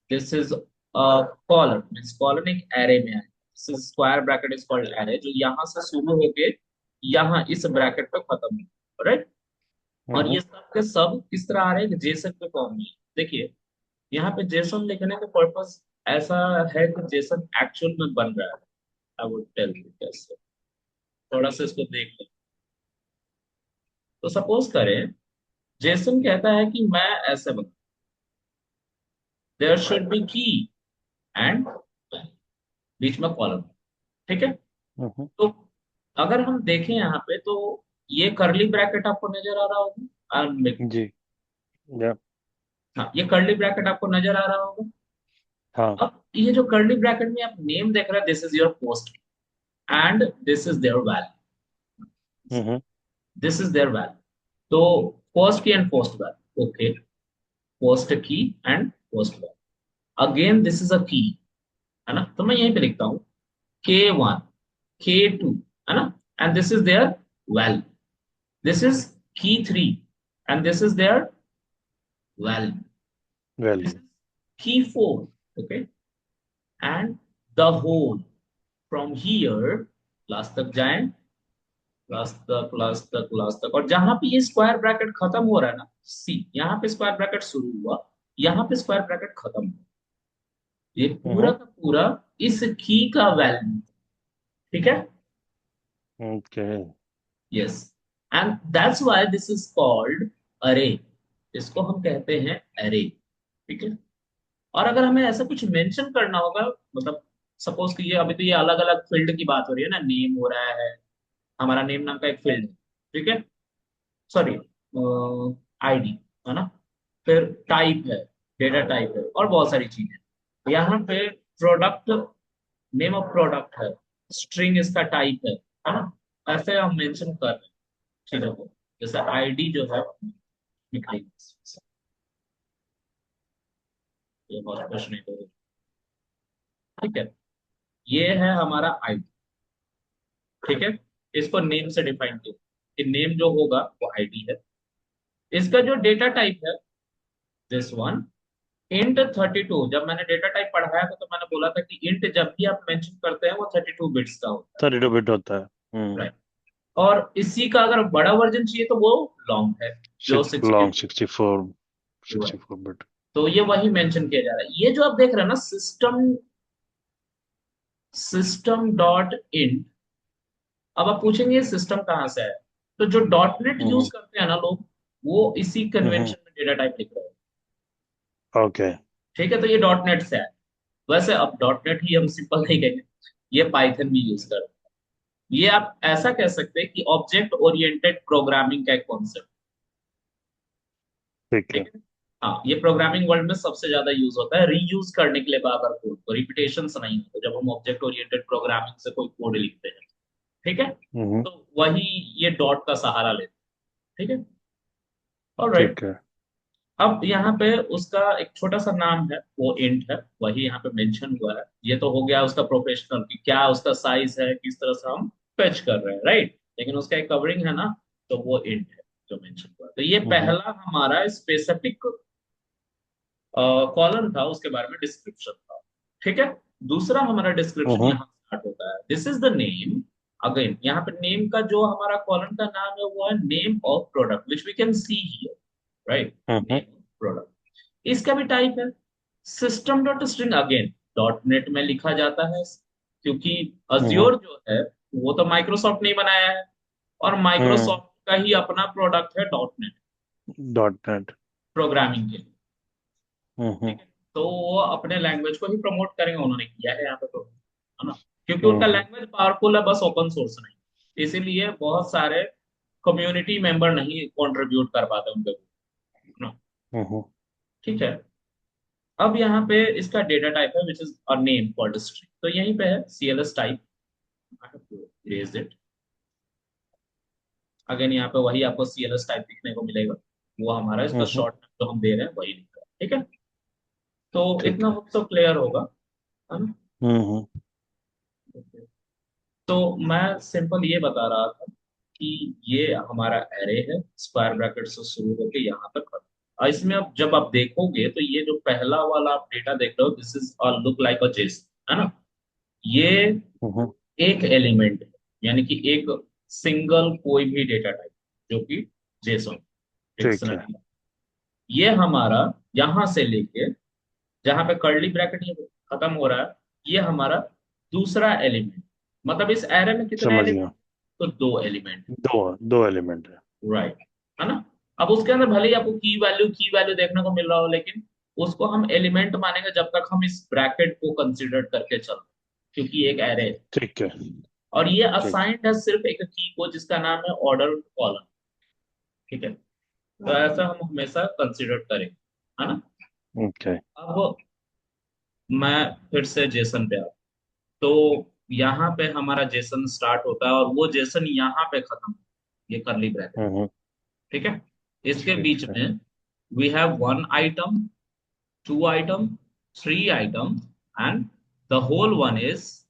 This is a column. Means column एक array में है. This is square bracket is called array, जो यहाँ से शुरू होके यहाँ इस ब्रैकेट पे खत्म हो, राइट? और ये हम्म, सब के सब किस तरह आ रहे हैं, जेसन के फॉर्म में। देखिए, यहाँ पे जेसन लिखने का पर्पस ऐसा है कि जेसन एक्चुअल में बन रहा है। आई वुड टेल यू कैसे, थोड़ा सा इसको देख लें। तो सपोज करें, जेसन कहता है कि मैं ऐसे बना, देयर शुड बी की एंड बीच में कॉलम, ठीक है? हम्म, तो अगर हम देखें यहाँ पे, तो ये करली ब्रैकेट आपको नजर आ रहा होगा, जी, या, हाँ, ये करली ब्रैकेट आपको नजर आ रहा होगा। हाँ, अब ये जो करली ब्रैकेट में आप नेम देख रहे हैं, this is your post and this is their value, hmm, this is their value. तो post key and post value, okay, post key and post value, again this is a key, है ना? तो मैं यहीं पे लिखता हूँ K1, K2, है ना? And this is their value, this is K 3 and this is their value, this value, is K 4, okay, and the whole from here class तक जाएं, क्लास तक, क्लास तक, क्लास तक, और जहां पे ये स्क्वायर ब्रैकेट खत्म हो रहा है ना, सी, यहाँ पे स्क्वायर ब्रैकेट शुरू हुआ, यहाँ पे स्क्वायर ब्रैकेट खत्म हुआ, ये पूरा हम्म, का पूरा इस की का वैल्यू, ठीक है? Okay, yes, and that's why this is called अरे, इसको हम कहते हैं अरे, ठीक है? और अगर हमें ऐसा कुछ मेंशन करना होगा, मतलब सपोज कि ये अभी तो ये अलग अलग फील्ड की बात हो रही है ना, नेम हो रहा है, हमारा नेम नाम का एक फील्ड है, ठीक है, सॉरी, आईडी, है ना? फिर टाइप है, डेटा टाइप है, और बहुत सारी चीजें यहाँ पे, प्रोडक्ट, नेम ऑफ प्रोडक्ट है, स्ट्रिंग इसका टाइप है ना? ऐसे हम मेंशन कर रहे हैं चीजों को, जैसे आईडी जो है निकालिए, ये बहुत प्रश्न है, ठीक है, ये है हमारा आईडी, ठीक है, इसको नेम से डिफाइन किया कि नेम जो होगा वो आईडी है। इसका जो डेटा टाइप है, दिस वन, इंट 32, जब मैंने डेटा टाइप पढ़ाया था तो मैंने बोला था कि इंट जब भी आप मेंशन करते हैं वो 32 बिट्स का होता 32 बिट होता है। है, राइट? और इसी का अगर बड़ा वर्जन चाहिए तो वो लॉन्ग है, जो सिक्स लॉन्ग 64, 64, right? 64 बिट। तो ये वही मेंशन किया जा रहा है। ये जो आप देख रहे हैं ना, सिस्टम, सिस्टम डॉट इन, अब आप पूछेंगे सिस्टम कहाँ से है, तो जो डॉट नेट हम्म, यूज करते हैं ना लोग, वो इसी हम्म, कन्वेंशन में डेटा टाइप लिख रहे हैं। ओके, ठीक है, तो ये डॉट नेट से है। वैसे अब डॉट नेट ही हम सिंपल नहीं कहेंगे, ये पाइथन भी यूज करते हैं। ये आप ऐसा कह सकते हैं कि ऑब्जेक्ट ओरिएंटेड प्रोग्रामिंग का एक कॉन्सेप्ट। ठीक है। ठीक है। हाँ, ये प्रोग्रामिंग वर्ल्ड में सबसे ज्यादा यूज होता है रीयूज करने के लिए बार बार कोड को, रिपीटेशन नहीं होता जब हम ऑब्जेक्ट ओरिएंटेड प्रोग्रामिंग से कोई कोड लिखते हैं। ठीक है। हम्म। तो वही ये डॉट का सहारा लेते हैं। ठीक है। ऑलराइट। ठीक है। अब यहाँ पे उसका एक छोटा सा नाम है, वो इंट है, वही यहाँ पे मेंशन हुआ है। ये तो हो गया उसका प्रोफेशनल कि क्या उसका साइज है, किस तरह से हम फेच कर रहे हैं, राइट। लेकिन उसका एक कवरिंग है ना, तो वो इंट है जो मेंशन हुआ है। तो ये हम्म। पहला हमारा स्पेसिफिक कॉलम था, उसके बारे में डिस्क्रिप्शन था। ठीक है। दूसरा हमारा डिस्क्रिप्शन हम्म। यहाँ स्टार्ट होता है, this is the name. Again यहाँ पे नेम का जो हमारा कॉलम का नाम है वो है name of product which we can see here, right. Hmm. Name of product. इसका भी टाइप है system dot string, again dot net में लिखा जाता है, क्योंकि हम्म। अज्योर जो है वो तो माइक्रोसॉफ्ट ने बनाया है, और हम्म। माइक्रोसॉफ्ट का ही अपना प्रोडक्ट है dot net dot net. Programming के लिए। हम्म। ठीक है। तो वो अपने लैंग्वेज को ही प्रमोट करेंगे, उन्होंने किया है यहाँ पे तो, है ना। क्योंकि उनका हम्म। लैंग्वेज पावरफुल है, बस ओपन सोर्स नहीं, इसीलिए बहुत सारे कम्युनिटी मेंबर नहीं कंट्रीब्यूट कर पाते उनके, है ना। हम्म। ठीक है। अब यहाँ पे इसका डेटा टाइप है which is a name called string, तो यहीं पे है CLS type. I have to erase it. Again यहाँ पे वही आपको CLS टाइप दिखने को मिलेगा, वो हमारा इसका हम्म। शॉर्ट जो हम दे रहे हैं वही लिख रहा है। ठीक है। तो ठीक इतना है। हो तो क्लियर होगा, है ना। हम्म। तो मैं सिंपल ये बता रहा था कि ये हमारा एरे है, स्क्वायर ब्रैकेट से शुरू होकर यहाँ तक खत्म। और इसमें अब जब आप देखोगे तो ये जो पहला वाला आप डेटा देख रहे हो, this is look like a Jason, है ना। ये हम्म। एक एलिमेंट है, यानी कि एक सिंगल कोई भी डेटा टाइप जो कि जेसन ठीक है। डिक्शनरी। ये हमारा यहां से लेके जहां पे कर्ली ब्रैकेट ये खत्म हो रहा है, ये हमारा दूसरा एलिमेंट। मतलब इस एरे में कितने समझ एलिमेंट? गया। तो दो एलिमेंट, दो दो एलिमेंट है। राइट, है ना। अब उसके अंदर भले ही आपको की वैल्यू देखने को मिल रहा हो, लेकिन उसको हम एलिमेंट मानेंगे जब तक हम इस ब्रैकेट को कंसीडर करके चल रहे हैं, क्योंकि एक एरे है। ठीक है। और ये ठीक। असाइंड है सिर्फ एक की को जिसका नाम है ऑर्डर कॉलम। ठीक है। तो ऐसा हम हमेशा कंसीडर करेंगे, है ना। ओके। अब मैं फिर से जेसन पे आता, तो यहाँ पे हमारा जेसन स्टार्ट होता है और वो जेसन यहाँ पे खत्म, ये करली ब्रैकेट। हम्म। ठीक है। इसके ठीक बीच है। में we have one item, two item, three item, and the whole one is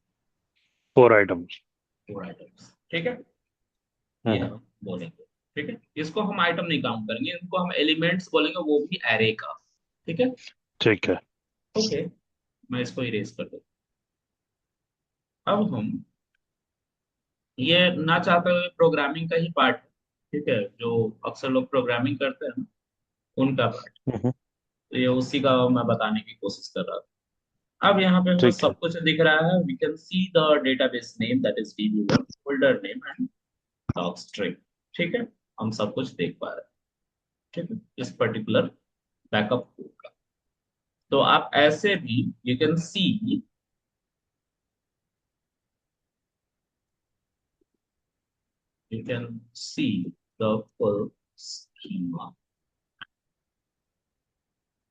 4 items. Four items. ठीक है। ये हम्म। हम बोलेंगे। ठीक है। इसको हम आइटम नहीं काउंट करेंगे, इनको हम एलिमेंट्स बोलेंगे, वो भी एरे का। ठीक है। ठीक है। ओके। मैं इसको इरेज कर दूँ। अब हम ये ना चाहते हुए प्रोग्रामिंग का ही पार्ट है, ठीक है, जो अक्सर लोग प्रोग्रामिंग करते हैं ना, उनका पार्ट। हम्म। तो ये उसी का मैं बताने की कोशिश कर रहा था। अब यहाँ पे हमें ठीक है। सब कुछ दिख रहा है, we can see the database name that is DB1, folder name and doc string. ठीक है। हम सब कुछ देख पा रहे हैं, ठीक है, इस पर्टिकुलर बैकअप कोड का। तो आप ऐसे भी you can see the full schema,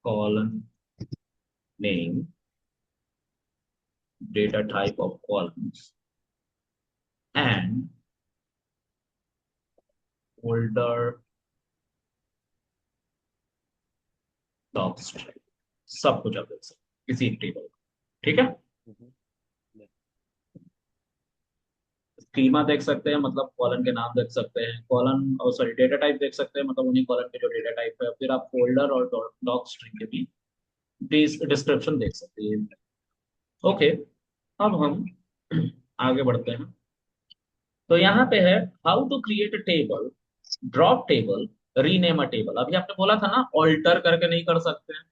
column name, data type of columns, and folder doc string, सब कुछ आप देख सकते हैं किसी एक टेबल का। ठीक है। हम्म। स्कीमा देख सकते हैं, मतलब कॉलम के नाम देख सकते हैं, कॉलम और सॉरी डेटा टाइप देख सकते हैं, मतलब उन्हीं कॉलम के जो डेटा टाइप है। फिर आप फोल्डर और डॉक स्ट्रिंग के भी डिस्क्रिप्शन देख सकते हैं। ओके। अब हम आगे बढ़ते हैं। तो यहाँ पे है how to create a table, drop table, rename a table. अभी आपने बोला था ना ऑल्टर करके नहीं कर सकते हैं,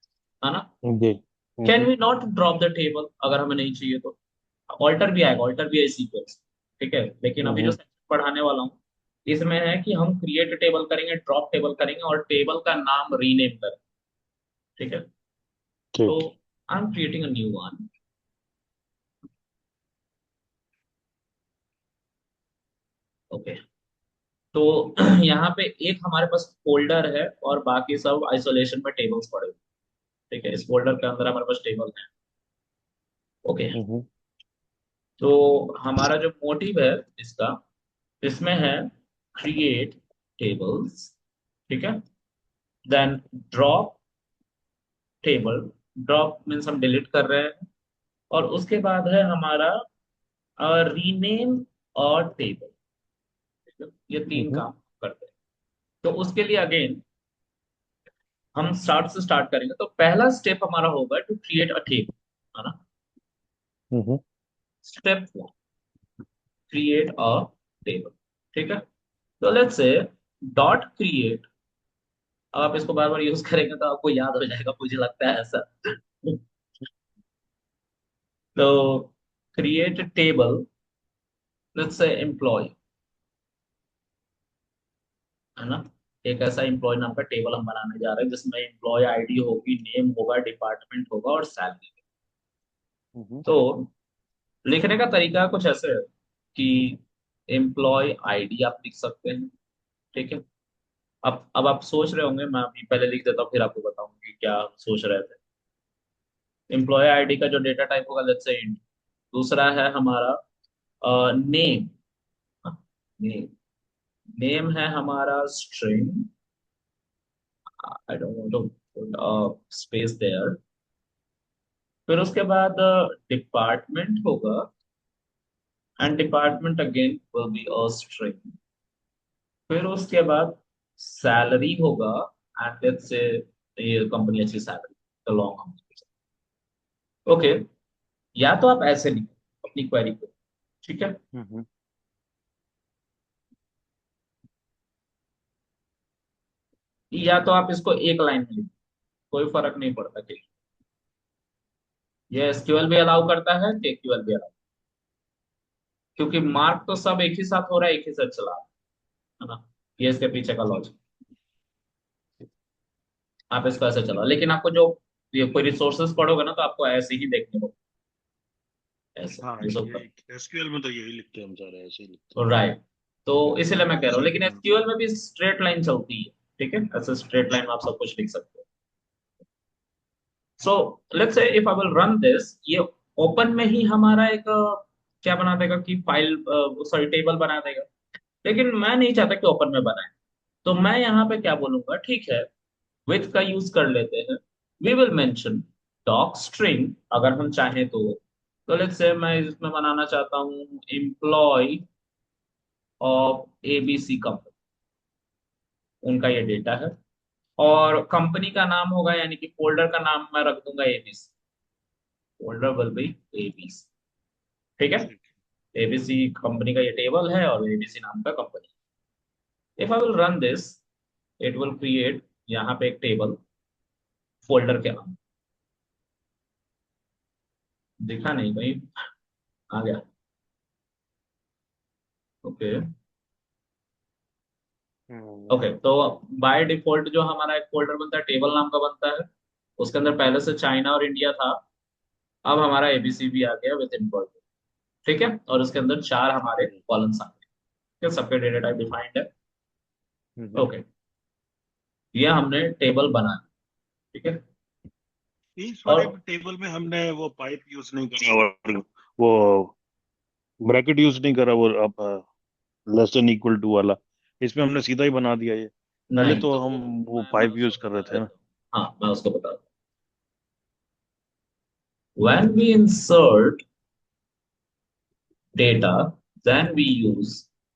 है ना। जी। Can we not drop the table, अगर हमें नहीं चाहिए तो ऑल्टर भी आएगा, ऑल्टर भी है सीक्वेंस। ठीक है। लेकिन अभी जो हम्म। सेक्शन पढ़ाने वाला हूँ इसमें है कि हम क्रिएट टेबल करेंगे, ड्रॉप टेबल करेंगे और टेबल का नाम रीनेम करेंगे। ठीक है। तो ठीक। I am creating a new one. Okay. तो यहाँ पे एक हमारे पास फोल्डर है और बाकी सब आइसोलेशन में टेबल्स पड़े हुए हैं। ठीक है, इस फोल्डर के अंदर हमारे पास टेबल है। ओके। हम्म। तो हमारा जो मोटिव है इसका, इसमें है क्रिएट टेबल्स। ठीक है। Then drop table. Drop means हम डिलीट कर रहे हैं। और उसके बाद है हमारा रीनेम और टेबल। ये तीन हम्म। काम करते हैं। तो उसके लिए अगेन हम स्टार्ट से स्टार्ट करेंगे। तो पहला स्टेप हमारा होगा टू क्रिएट अ टेबल, है ना। Hmm. Step one, create a table. ठीक है। तो लेट्स से डॉट क्रिएट। अब आप इसको बार बार यूज करेंगे तो आपको याद हो जाएगा, मुझे लगता है ऐसा। तो create table, let's say employ, है ना। एक ऐसा एम्प्लॉय नाम का टेबल हम बनाने जा रहे हैं जिसमें एम्प्लॉय आईडी होगी, नेम होगा, डिपार्टमेंट होगा और सैलरी। हम्म। तो लिखने का तरीका कुछ ऐसे है कि एम्प्लॉय आईडी आप लिख सकते हैं। ठीक है। अब आप सोच रहे होंगे, मैं अभी पहले लिख देता हूँ फिर आपको बताऊंगी क्या हम सोच रहे थे। एम्प्लॉय आईडी का जो डेटा टाइप होगा लेट्स से int। दूसरा है हमारा नेम। नेम नेम है हमारा string. I don't want to put space there. फिर उसके बाद डिपार्टमेंट होगा and department again will be a string. फिर उसके बाद सैलरी होगा एंड लेट्स से ये कंपनी अच्छी सैलरी तो लॉन्ग हम। ओके। या तो आप ऐसे लिखो अपनी क्वेरी को। ठीक है। हम्म। या तो आप इसको एक लाइन में लिखो, कोई फर्क नहीं पड़ता कि ये एसक्यूएल भी अलाउ करता है, केक्यूएल भी अलाउ। क्योंकि मार्क तो सब एक ही साथ हो रहा है, एक ही साथ चला रहा है ना। ये इसके पीछे का लॉजिक। आप इसको ऐसे चलाओ, लेकिन आपको जो ये कोई रिसोर्सेज पढ़ोगे ना तो आपको ऐसे ही देखने को, ऐसे हाँ, जैसे ये ऊपर। एसक्यूएल में तो यही लिखते हैं हम सारे, ऐसे ही लिखते तो राइट। तो इसीलिए मैं हैं। कह रहा हूँ, ऐसे लेकिन ही। एसक्यूएल में भी स्ट्रेट लाइन चलती है। ठीक है, ऐसे स्ट्रेट लाइन में आप सब कुछ लिख सकते हो। So let's say if I will run this, ये ओपन में ही हमारा एक क्या बना देगा कि फाइल, सॉरी टेबल बना देगा। लेकिन मैं नहीं चाहता कि ओपन में बनाए। तो मैं यहाँ पे क्या बोलूंगा, ठीक है, विथ का यूज कर लेते हैं। We will mention doc string अगर हम चाहें तो लेट्स से मैं इसमें बनाना चाहता हूँ एम्प्लॉय ऑफ एबीसी कंपनी। उनका ये डेटा है। और कंपनी का नाम होगा, यानी कि फोल्डर का नाम मैं रख दूंगा ABC. Folder will be ABC. ठीक है। ठीक। एबीसी कंपनी का ये टेबल है और एबीसी नाम का company. If I will run this, it will create यहाँ पे एक टेबल फोल्डर के नाम। दिखा नहीं कहीं, आ गया। ओके। हम्म। ओके। तो बाय डिफॉल्ट जो हमारा एक फोल्डर बनता है टेबल नाम का बनता है, उसके अंदर पहले से चाइना और इंडिया था। अब हमारा एबीसी भी आ गया विद इनपुट। ठीक है। और उसके अंदर चार हमारे हम्म। कॉलम्स आ गए। ठीक है, सबके डेटा टाइप डिफाइंड है। हम्म। ओके। ये हमने टेबल बना लिया। ठीक है। इस और वाले टेबल में हमने वो पाइप यूज नहीं करा, और वो ब्रैकेट यूज नहीं करा, वो अब लेस देन इक्वल टू वाला। इसमें हमने सीधा ही बना दिया ये। पहले नहीं, तो तो हम वो मैं पाइप उसको यूज कर रहे बता थे ना। देता हूँ। हाँ, मैं उसको बता दूँ। When we insert data, then we use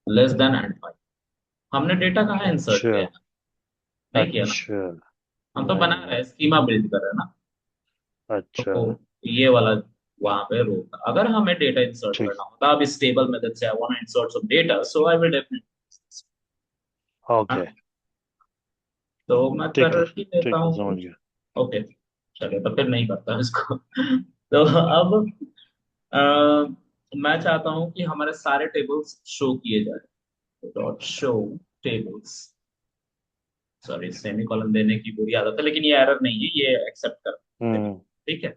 less than and five. हमने डेटा कहाँ इंसर्ट अच्छा। किया है? नहीं किया ना। अच्छा। हम तो नहीं बना रहे नहीं। हैं, स्कीमा बिल्ड कर रहे हैं ना। अच्छा। तो ये वाला वहां पे रो था। अगर हमें डेटा इंसर्ट ठीक। करना होता, अब इस टेबल में जैसे I want to insert some data, so I will definitely. Okay. हाँ, तो मैं ठीक कर है। ही लेता ठीक है, हूँ समझ कुछ। गया। ओके। चलिए, तो फिर नहीं करता हूँ इसको। तो अब अ, मैं चाहता हूँ कि हमारे सारे टेबल्स शो किए जाए। Dot show tables. Sorry, semi colon देने की बुरी आदत है, लेकिन ये एरर नहीं है, ये एक्सेप्ट कर। हम्म। ठीक है।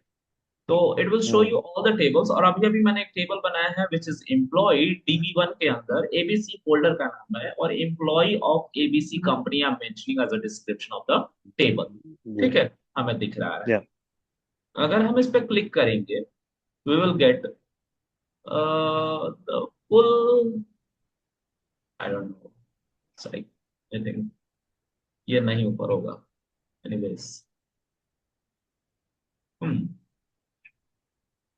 तो it will show hmm you all the tables. और अभी अभी मैंने एक टेबल बनाया है विच इज एम्प्लॉय DB1 के अंदर एबीसी फोल्डर का नाम है और employ of ABC company I am mentioning as a description of the table. जी ठीक है, हमें दिख रहा है। या अगर हम इस पे क्लिक करेंगे we will get the full, I don't know, sorry, I think ये नहीं ऊपर होगा। Anyways, hmm,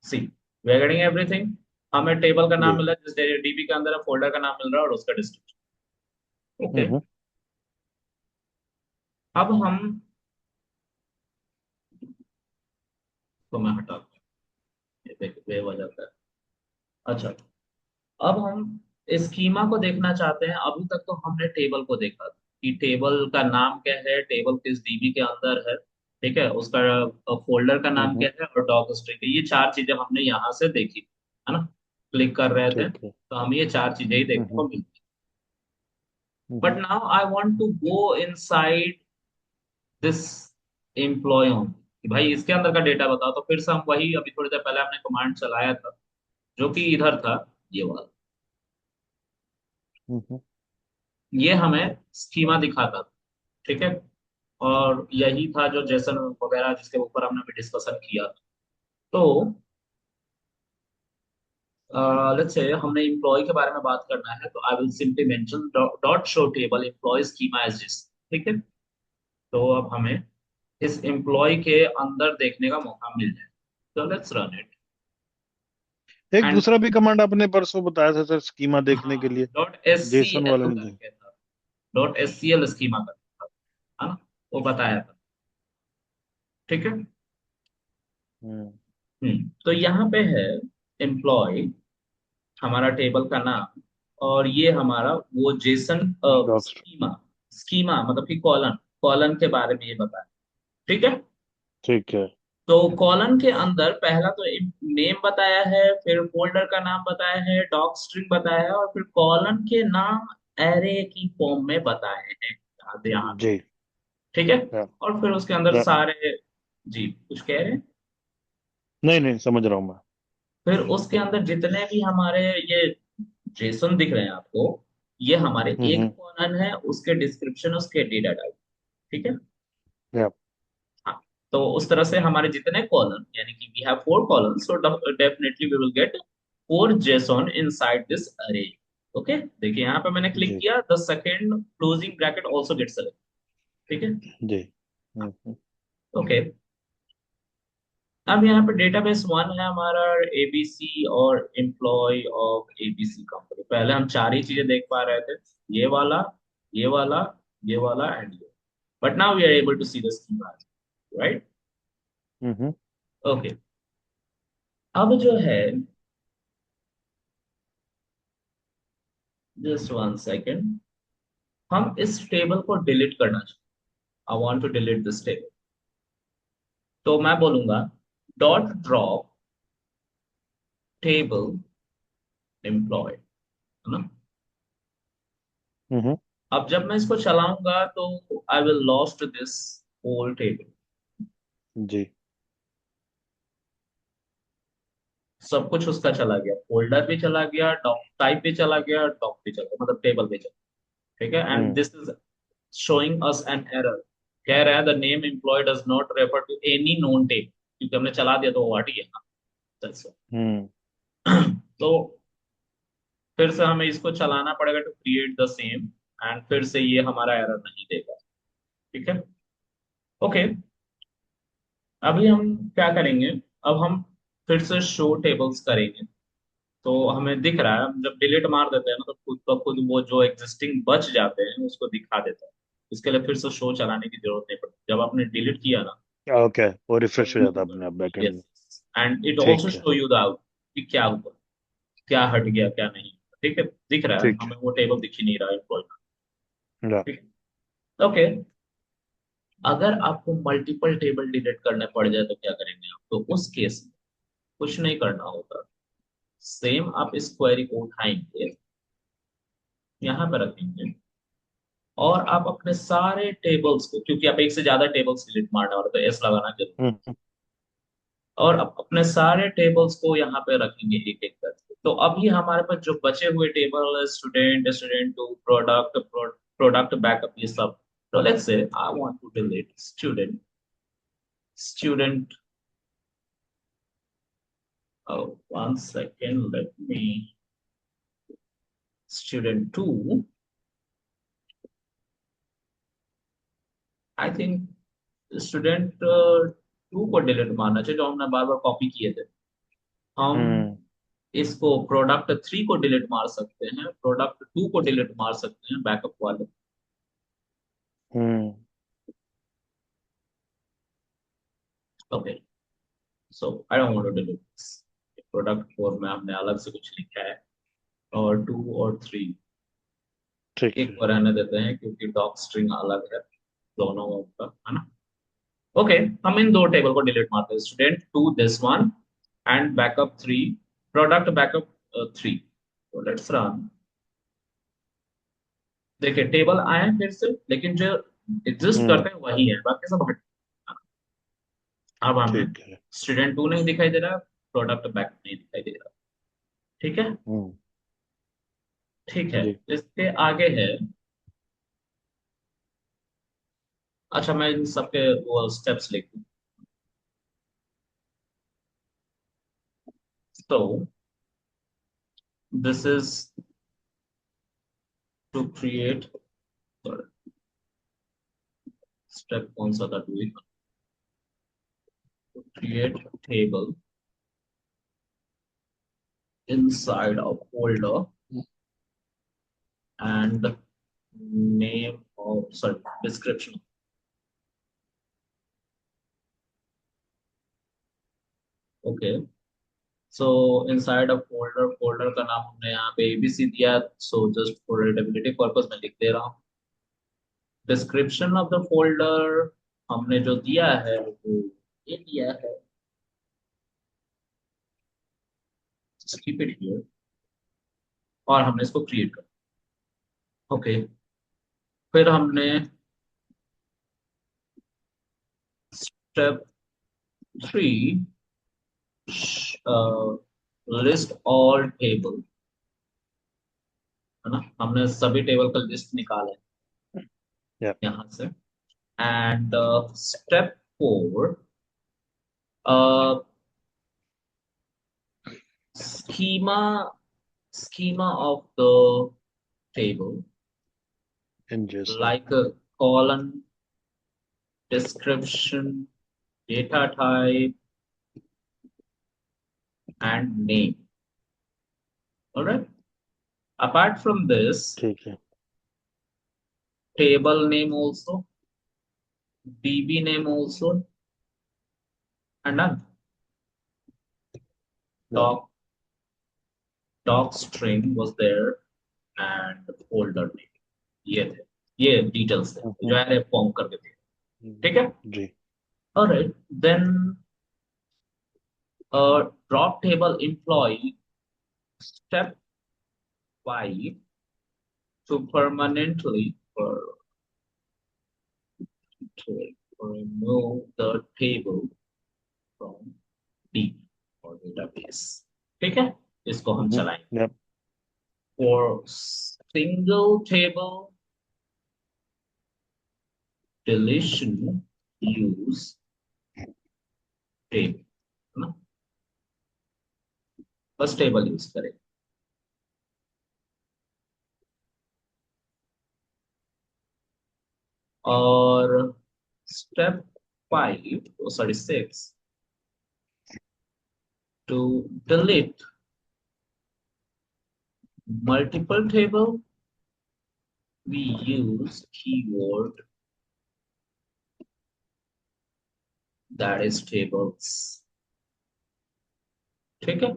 see, we are getting everything. हमें टेबल का नाम जी मिल रहा है जिस डीबी के अंदर है, फोल्डर का नाम मिल रहा है और उसका डिस्क्रिप्शन। ओके। हम्म अब हम, तो मैं हटा दूं, ये देख वेव आ जाता है। अच्छा, अब हम स्कीमा को देखना चाहते हैं। अभी तक तो हमने टेबल को देखा कि टेबल का नाम क्या है, टेबल किस डीबी के अंदर है, ठीक है, उसका फोल्डर का नाम हम्म क्या है और डॉग स्ट्रिंग, ये चार चीजें हमने यहाँ से देखी, है ना। क्लिक कर रहे थे ठीक है तो हम ये चार चीजें ही देखने हम्म को मिलती। But hmm now I want to go inside this employ on, कि भाई इसके अंदर का डेटा बताओ। तो फिर से हम वही, अभी थोड़ी देर पहले हमने कमांड चलाया था जो कि इधर था, ये वाला। हम्म ये हमें स्कीमा दिखाता था, ठीक है। और यही था जो जेसन वगैरह जिसके ऊपर हमने भी डिस्कशन किया था। तो लेट्स से हमने एम्प्लॉय के बारे में बात करना है, तो I will simply mention dot show table employ schema as this, ठीक है। तो अब हमें इस एम्प्लॉय के अंदर देखने का मौका मिल जाए। तो लेट्स रन इट। एक एंड दूसरा भी कमांड आपने परसों बताया था सर स्कीमा देखने के हाँ, लिए dot S C JSON L वाले ने करके था, dot S C L schema करके था, है ना, वो बताया था, ठीक है। हम्म तो यहाँ पे है एम्प्लॉय, हमारा टेबल का नाम, और ये हमारा वो जेसन डॉक्स स्कीमा, स्कीमा मतलब कि कॉलन, कॉलन के बारे में ये बताया, ठीक है। ठीक है तो कॉलन के अंदर पहला तो नेम बताया है, फिर फोल्डर का नाम बताया है, डॉक स्ट्रिंग बताया है, और फिर कॉलन के नाम एरे की फॉर्म में बताए हैं यहाँ पे, जी ठीक है। या, और फिर उसके अंदर या, सारे, जी कुछ कह रहे हैं। नहीं नहीं समझ रहा हूँ मैं फिर उसके अंदर जितने भी हमारे ये जेसन दिख रहे हैं आपको, ये हमारे एक हम्म कॉलन है, उसके डिस्क्रिप्शन, उसके डेटा टाइप, ठीक है। या हाँ, तो उस तरह से हमारे जितने कॉलम, यानी कि we have 4 column, so definitely we will get 4 JSON inside this array. Okay, देखिए यहाँ पे मैंने क्लिक जी किया, the second closing bracket also get select, ठीक है। जी हम्म ओके, अब यहाँ पे डेटाबेस 1 है हमारा, एबीसी और एम्प्लॉय ऑफ एबीसी कंपनी। पहले हम चार ही चीजें देख पा रहे थे, ये वाला, ये वाला, ये वाला एंड ये। But now we are able to see the schema, right. Hmm okay, अब जो है, जस्ट वन सेकेंड, हम इस टेबल को डिलीट करना चाहते, I want to delete this table. तो मैं बोलूंगा डॉट ड्रॉप टेबल एम्प्लॉय, है ना। हम्म अब जब मैं इसको चलाऊंगा तो I will lost this whole table, जी सब कुछ उसका चला गया, फोल्डर भी चला गया, डॉक टाइप भी चला गया, डॉक भी चला गया, मतलब टेबल भी चला, ठीक है। And hmm this is showing us an error, कह रहा है the name employ does not refer to any known table, क्योंकि हमने चला दिया तो वो हट गया ना। That's all. हम्म तो फिर से हमें इसको चलाना पड़ेगा to create the same, and फिर से ये हमारा एरर नहीं देगा, ठीक है। ओके, अभी हम क्या करेंगे, अब हम फिर से शो टेबल्स करेंगे। तो हमें दिख रहा है, हम जब डिलीट मार देते हैं ना तो खुद ब खुद वो जो एग्जिस्टिंग बच जाते हैं उसको दिखा देता है। इसके लिए फिर से शो चलाने की जरूरत नहीं पड़ती, जब आपने डिलीट किया ना ओके वो तो रिफ्रेश हो वो जाता है अपने आप बैकएंड में यस, एंड इट ऑल्सो ठीक है शो यू द आउट कि क्या हुआ, क्या हट गया क्या नहीं, ठीक है। दिख रहा है ठीक हमें, वो टेबल दिख ही नहीं रहा है, है या, ठीक है। ओके, अगर आपको मल्टीपल टेबल डिलीट करने पड़ जाए तो क्या करेंगे आप, तो उस केस में कुछ नहीं करना होता, सेम आप इस क्वेरी को उठाएंगे, यहाँ पे रखेंगे, और आप अपने सारे टेबल्स को, क्योंकि आप एक से ज्यादा टेबल्स डिलीट मारने वाले तो एस लगाना जरूरी, हम्म और अपने सारे टेबल्स को यहाँ पे रखेंगे एक एक करके। तो अभी हमारे पास जो बचे हुए टेबल है, student, student two, product, product backup, ये सब। तो let's say I want to delete student, student, oh, 1 second, let me, student 2, I think student 2 को डिलीट मारना चाहिए, जो हमने बार बार कॉपी किए थे। हम हम्म। इसको प्रोडक्ट 3 को डिलीट मार सकते हैं, प्रोडक्ट 2 को डिलीट मार सकते हैं, बैकअप वाले। Hmm. Okay, so I don't want to delete this. Product 4 में हमने अलग से कुछ लिखा है, और 2 और 3 ठीक एक है। को रहने देते हैं, क्योंकि डॉक स्ट्रिंग अलग है दोनों का, है ना। ओके, हम इन दो टेबल को डिलीट मारते हैं, student 2 this one, and backup 3, product backup 3। तो लेट्स रन। देखिए टेबल आए हैं फिर से, लेकिन जो एग्जिस्ट हम्म। करते हैं वही है, बाकी सब हट। अब हमें ठीक है। स्टूडेंट 2 नहीं दिखाई दे रहा, प्रोडक्ट बैकअप नहीं दिखाई दे रहा। ठीक है। हम्म। ठीक है। जी। इसके आगे है, अच्छा मैं इन सबके वो स्टेप्स लिख दूं। तो this is to create, step कौन सा था, do it, create table inside a folder, and name of, sorry, description. Okay, so inside a folder, folder का नाम हमने यहाँ पे एबीसी दिया, so just for readability purpose में लिख दे रहा हूँ। डिस्क्रिप्शन ऑफ द फोल्डर हमने जो दिया है वो ये दिया है, कीप इट हियर, और हमने इसको क्रिएट कर। ओके, फिर हमने स्टेप 3, लिस्ट ऑल टेबल, है ना, हमने सभी टेबल का लिस्ट निकाला है या। यहाँ से। And step 4, schema, schema of the table, इन जैसा। like a column, description, data type, and name. All right. Apart from this, ठीक है। table name also, DB name also, and a या। doc, doc string was there, and folder name। ये थे, ये details थे जो हम्म। मैंने फॉर्म करके थे। ठीक है। जी। Alright then, drop table employee, step 5, to permanently to remove the table from D or database। ठीक है, इसको हम चलाएंगे। या। For single table deletion, use table, है ना, बस टेबल यूज करें। और step 5, sorry 6, to delete multiple table, we use keyword that is tables। ठीक है।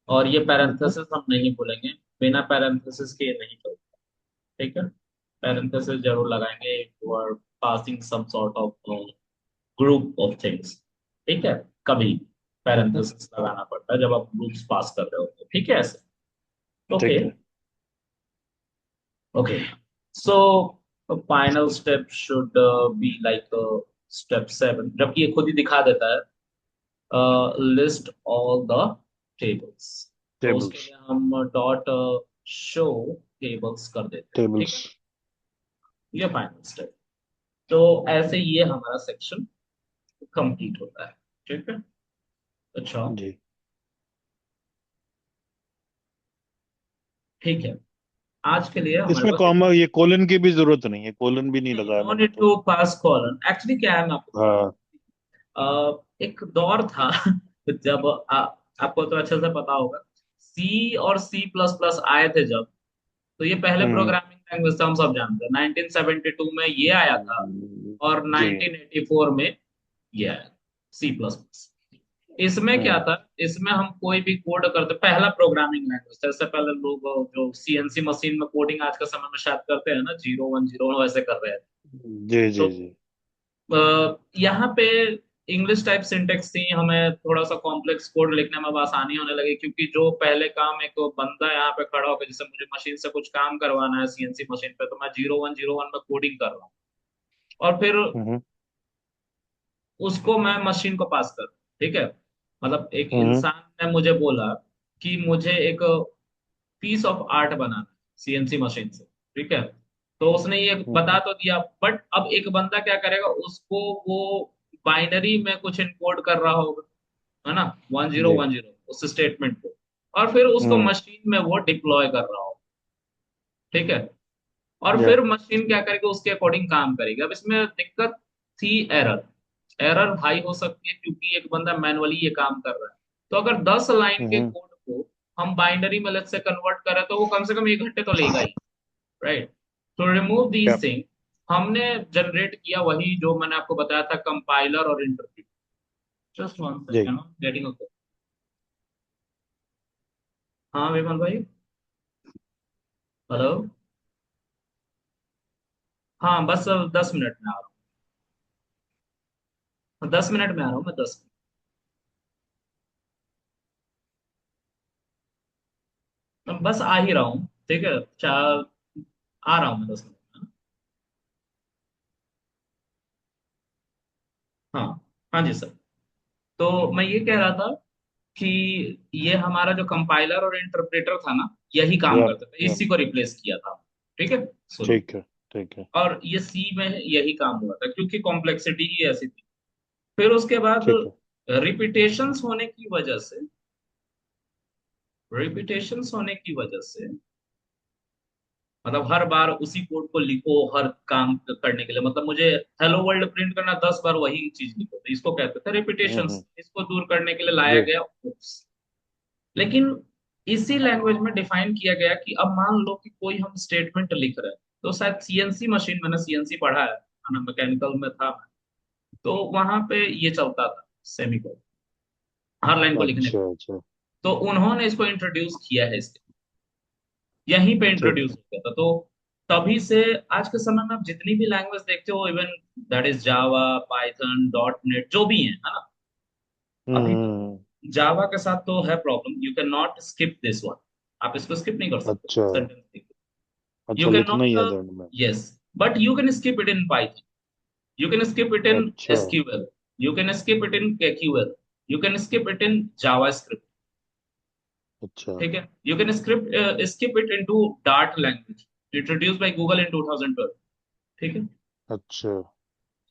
और ये पैरेंथेसिस हम नहीं भूलेंगे, बिना पैरेंथेसिस के ये नहीं चलता। ठीक है, पैरेंथेसिस जरूर लगाएंगे, you are passing some sort of group of things. ठीक है, कभी पैरेंथेसिस लगाना पड़ता है जब आप ग्रुप्स पास कर रहे होते हैं। ठीक है ऐसे। ओके। ठीक है। Okay, so final step should be like step 7, जबकि ये खुद ही दिखा देता है लिस्ट ऑल द टेबल्स। तो उसके टेबल्स। लिए हम डॉट शो टेबल्स कर देते हैं, ठीक टेबल्स। है। ये फाइनल स्टेप। तो ऐसे ये हमारा सेक्शन कंप्लीट होता है, ठीक है। अच्छा, जी। ठीक है। आज के लिए हमारे इसमें पास कॉमा, ये कोलन की भी जरूरत नहीं है, कोलन भी नहीं नहीं, लगाया नो मैंने नीड तो। To pass colon. एक्चुअली क्या है, मैं आपको बताता हाँ। हूँ। एक दौर था जब आपको तो अच्छे से पता होगा, सी और सी प्लस प्लस आए थे जब, तो ये पहले हम्म। प्रोग्रामिंग लैंग्वेज था, हम सब जानते हैं। 1972 में ये आया था और जी। 1984 में ये आया, सी प्लस प्लस। इसमें क्या हम्म। था, इसमें हम कोई भी कोड करते, पहला प्रोग्रामिंग लैंग्वेज था। इससे पहले लोग जो सीएनसी मशीन में कोडिंग आज के समय में शायद करते हैं ना, 0101 वैसे कर रहे हैं। जी तो जी जी। यहाँ पे इंग्लिश टाइप सिंटेक्स थी, हमें थोड़ा सा कॉम्प्लेक्स कोड लिखने में अब आसानी होने लगी, क्योंकि जो पहले काम एक बंदा यहाँ पे खड़ा होकर, जैसे मुझे मशीन से कुछ काम करवाना है सीएनसी मशीन पे, तो मैं 0101 में कोडिंग कर रहा हूँ, और फिर हम्म। उसको मैं मशीन को पास कर, ठीक है। मतलब एक हम्म। इंसान ने मुझे बोला कि मुझे एक पीस ऑफ आर्ट बनाना है सीएनसी मशीन से, ठीक है। तो उसने ये बता हम्म। तो दिया, बट अब एक बंदा क्या करेगा, उसको वो बाइनरी में कुछ इनकोड कर रहा होगा, है ना, वन जीरो जी। वन जीरो उस स्टेटमेंट को, और फिर उसको हम्म। मशीन में वो डिप्लॉय कर रहा होगा, ठीक है। और या। फिर मशीन क्या करेगी, उसके अकॉर्डिंग काम करेगी। अब इसमें दिक्कत थी एरर। एरर हाई हो सकती है क्योंकि एक बंदा मैनुअली ये काम कर रहा है। तो अगर 10 लाइन के हम्म। कोड को हम बाइनरी में लेट से कन्वर्ट करें, तो वो कम से कम 1 घंटे तो लेगा ही, राइट। तो रिमूव या। दीज थिंग, हमने जनरेट किया वही जो मैंने आपको बताया था, कंपाइलर और इंटरप्रेटर। जस्ट वन जी। Second, getting okay. हाँ विमल भाई, हेलो। हाँ बस 10 मिनट में आ रहा हूँ, 10 मिनट में आ रहा हूँ मैं, 10 मिनट। बस आ ही रहा हूँ, ठीक है। आ रहा हूँ मैं 10 मिनट में। हाँ, हाँ जी सर। तो मैं ये कह रहा था कि ये हमारा जो कंपाइलर और इंटरप्रेटर था ना, यही काम या। करता था, या। इसी को रिप्लेस किया था, ठीक है, शुरू में। ठीक है। ठीक है। और ये सी में यही काम हुआ था क्योंकि कॉम्प्लेक्सिटी ही ऐसी थी। फिर उसके बाद ठीक है। रिपीटेशंस होने की वजह से, रिपीटेशंस होने की वजह से मतलब हर बार उसी कोड को लिखो हर काम करने के लिए, मतलब मुझे हेलो वर्ल्ड प्रिंट करना, 10 बार वही चीज लिखो, तो इसको कहते थे रिपीटेशंस। इसको दूर करने के लिए लाया जी। गया oops। लेकिन इसी लैंग्वेज में डिफाइन किया गया कि अब मान लो कि कोई हम स्टेटमेंट लिख रहे हैं, तो शायद सीएनसी मशीन, मैंने सीएनसी पढ़ा है ना, मैकेनिकल में था मैं, तो वहां पे ये चलता था सेमीकोलन हर लाइन को लिखने अच्छा का। अच्छा। तो उन्होंने इसको इंट्रोड्यूस किया है, इसके यहीं पे ठीक इंट्रोड्यूस है। हो गया था। तो तभी से आज के समय में आप जितनी भी लैंग्वेज देखते हो, even that is Java, Python, dot net, जो भी है ना, अभी तक हम्म। जावा के साथ तो है problem, you can not skip this one. आप इसको स्किप नहीं कर सकते अच्छा सेंटेंस। अच्छा, You लिखना ही cannot, है एंड में। yes, but you can skip it in Python. You can skip it in अच्छा SQL. You can skip it in KQL. You can skip it in JavaScript. अच्छा ठीक है, you can skip it into Dart language, introduced by Google in 2012, ठीक है। अच्छा।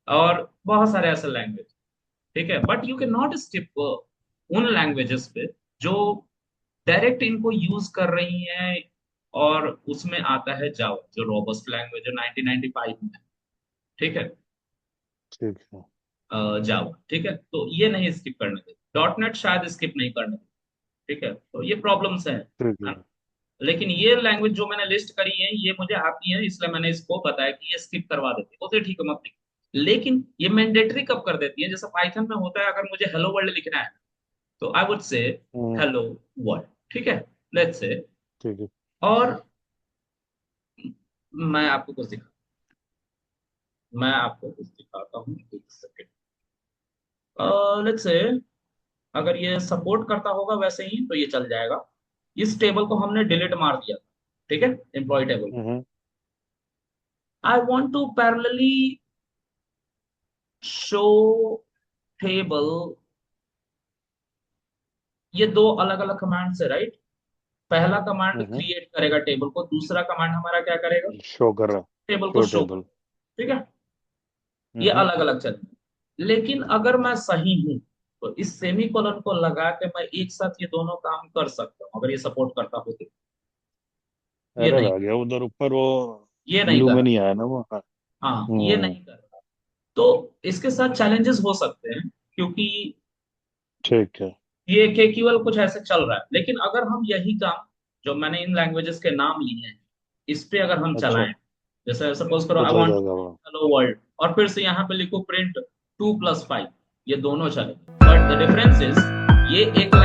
और बहुत सारे ऐसे लैंग्वेज, ठीक है, but you can not skip उन लैंग्वेजेस पे जो डायरेक्ट इनको यूज कर रही हैं। और उसमें आता है जावा, जो रोबस्ट लैंग्वेज है 1995 में, ठीक है, ठीक है। जावा, ठीक है। तो ये नहीं स्किप करने थे, डॉट नेट शायद स्किप नहीं करने थे, ठीक है। तो ये प्रॉब्लम्स हैं, ठीक है है। ना? लेकिन ये लैंग्वेज जो मैंने लिस्ट करी है, ये मुझे आती है, इसलिए मैंने इसको बताया कि ये स्किप करवा देती है, ओके ठीक है, मत लिखो। लेकिन ये मैंडेटरी कब कर देती है, जैसे पाइथन में होता है, अगर मुझे हेलो वर्ल्ड लिखना है तो I would say hmm. Hello world, ठीक है, लेट्स से। ठीक है। और मैं आपको कुछ दिखा मैं आपको कुछ दिखाता हूँ, एक सेकेंड। लेट्स से अगर ये सपोर्ट करता होगा वैसे ही तो ये चल जाएगा। इस टेबल को हमने डिलीट मार दिया, ठीक है, employ table. Hmm. I want to parallelly show table ये दो अलग अलग कमांड्स है, राइट? पहला कमांड हम्म। क्रिएट करेगा टेबल को, दूसरा कमांड हमारा क्या करेगा, शो कर रहा। टेबल को शो शो टेबल। करेगा। ठीक है, ये हम्म। अलग अलग चलेंगे। लेकिन अगर मैं सही हूं तो इस सेमी कोलन को लगा के मैं एक साथ ये दोनों काम कर सकता हूं, अगर ये सपोर्ट करता हो तो। ये एरर नहीं, आ गया उधर ऊपर वो। ये नहीं ब्लू कर में रहा। नहीं आया ना वो, हाँ। हाँ, ये हम्म। नहीं कर रहा। तो इसके साथ चैलेंजेस हो सकते हैं, क्योंकि ठीक है। ये केक्यूएल कुछ ऐसे चल रहा है। लेकिन अगर हम यही काम जो मैंने इन लैंग्वेजेस के नाम लिए हैं इस पे अगर हम अच्छा। चलाएं, जैसे सपोज करो तो आई चल वांट टू जाएगा वो। प्रिंट हेलो वर्ल्ड, और फिर से यहाँ पे लिखो प्रिंट 2 + 5, ये दोनों चलेंगे। बट द डिफरेंस इज ये एक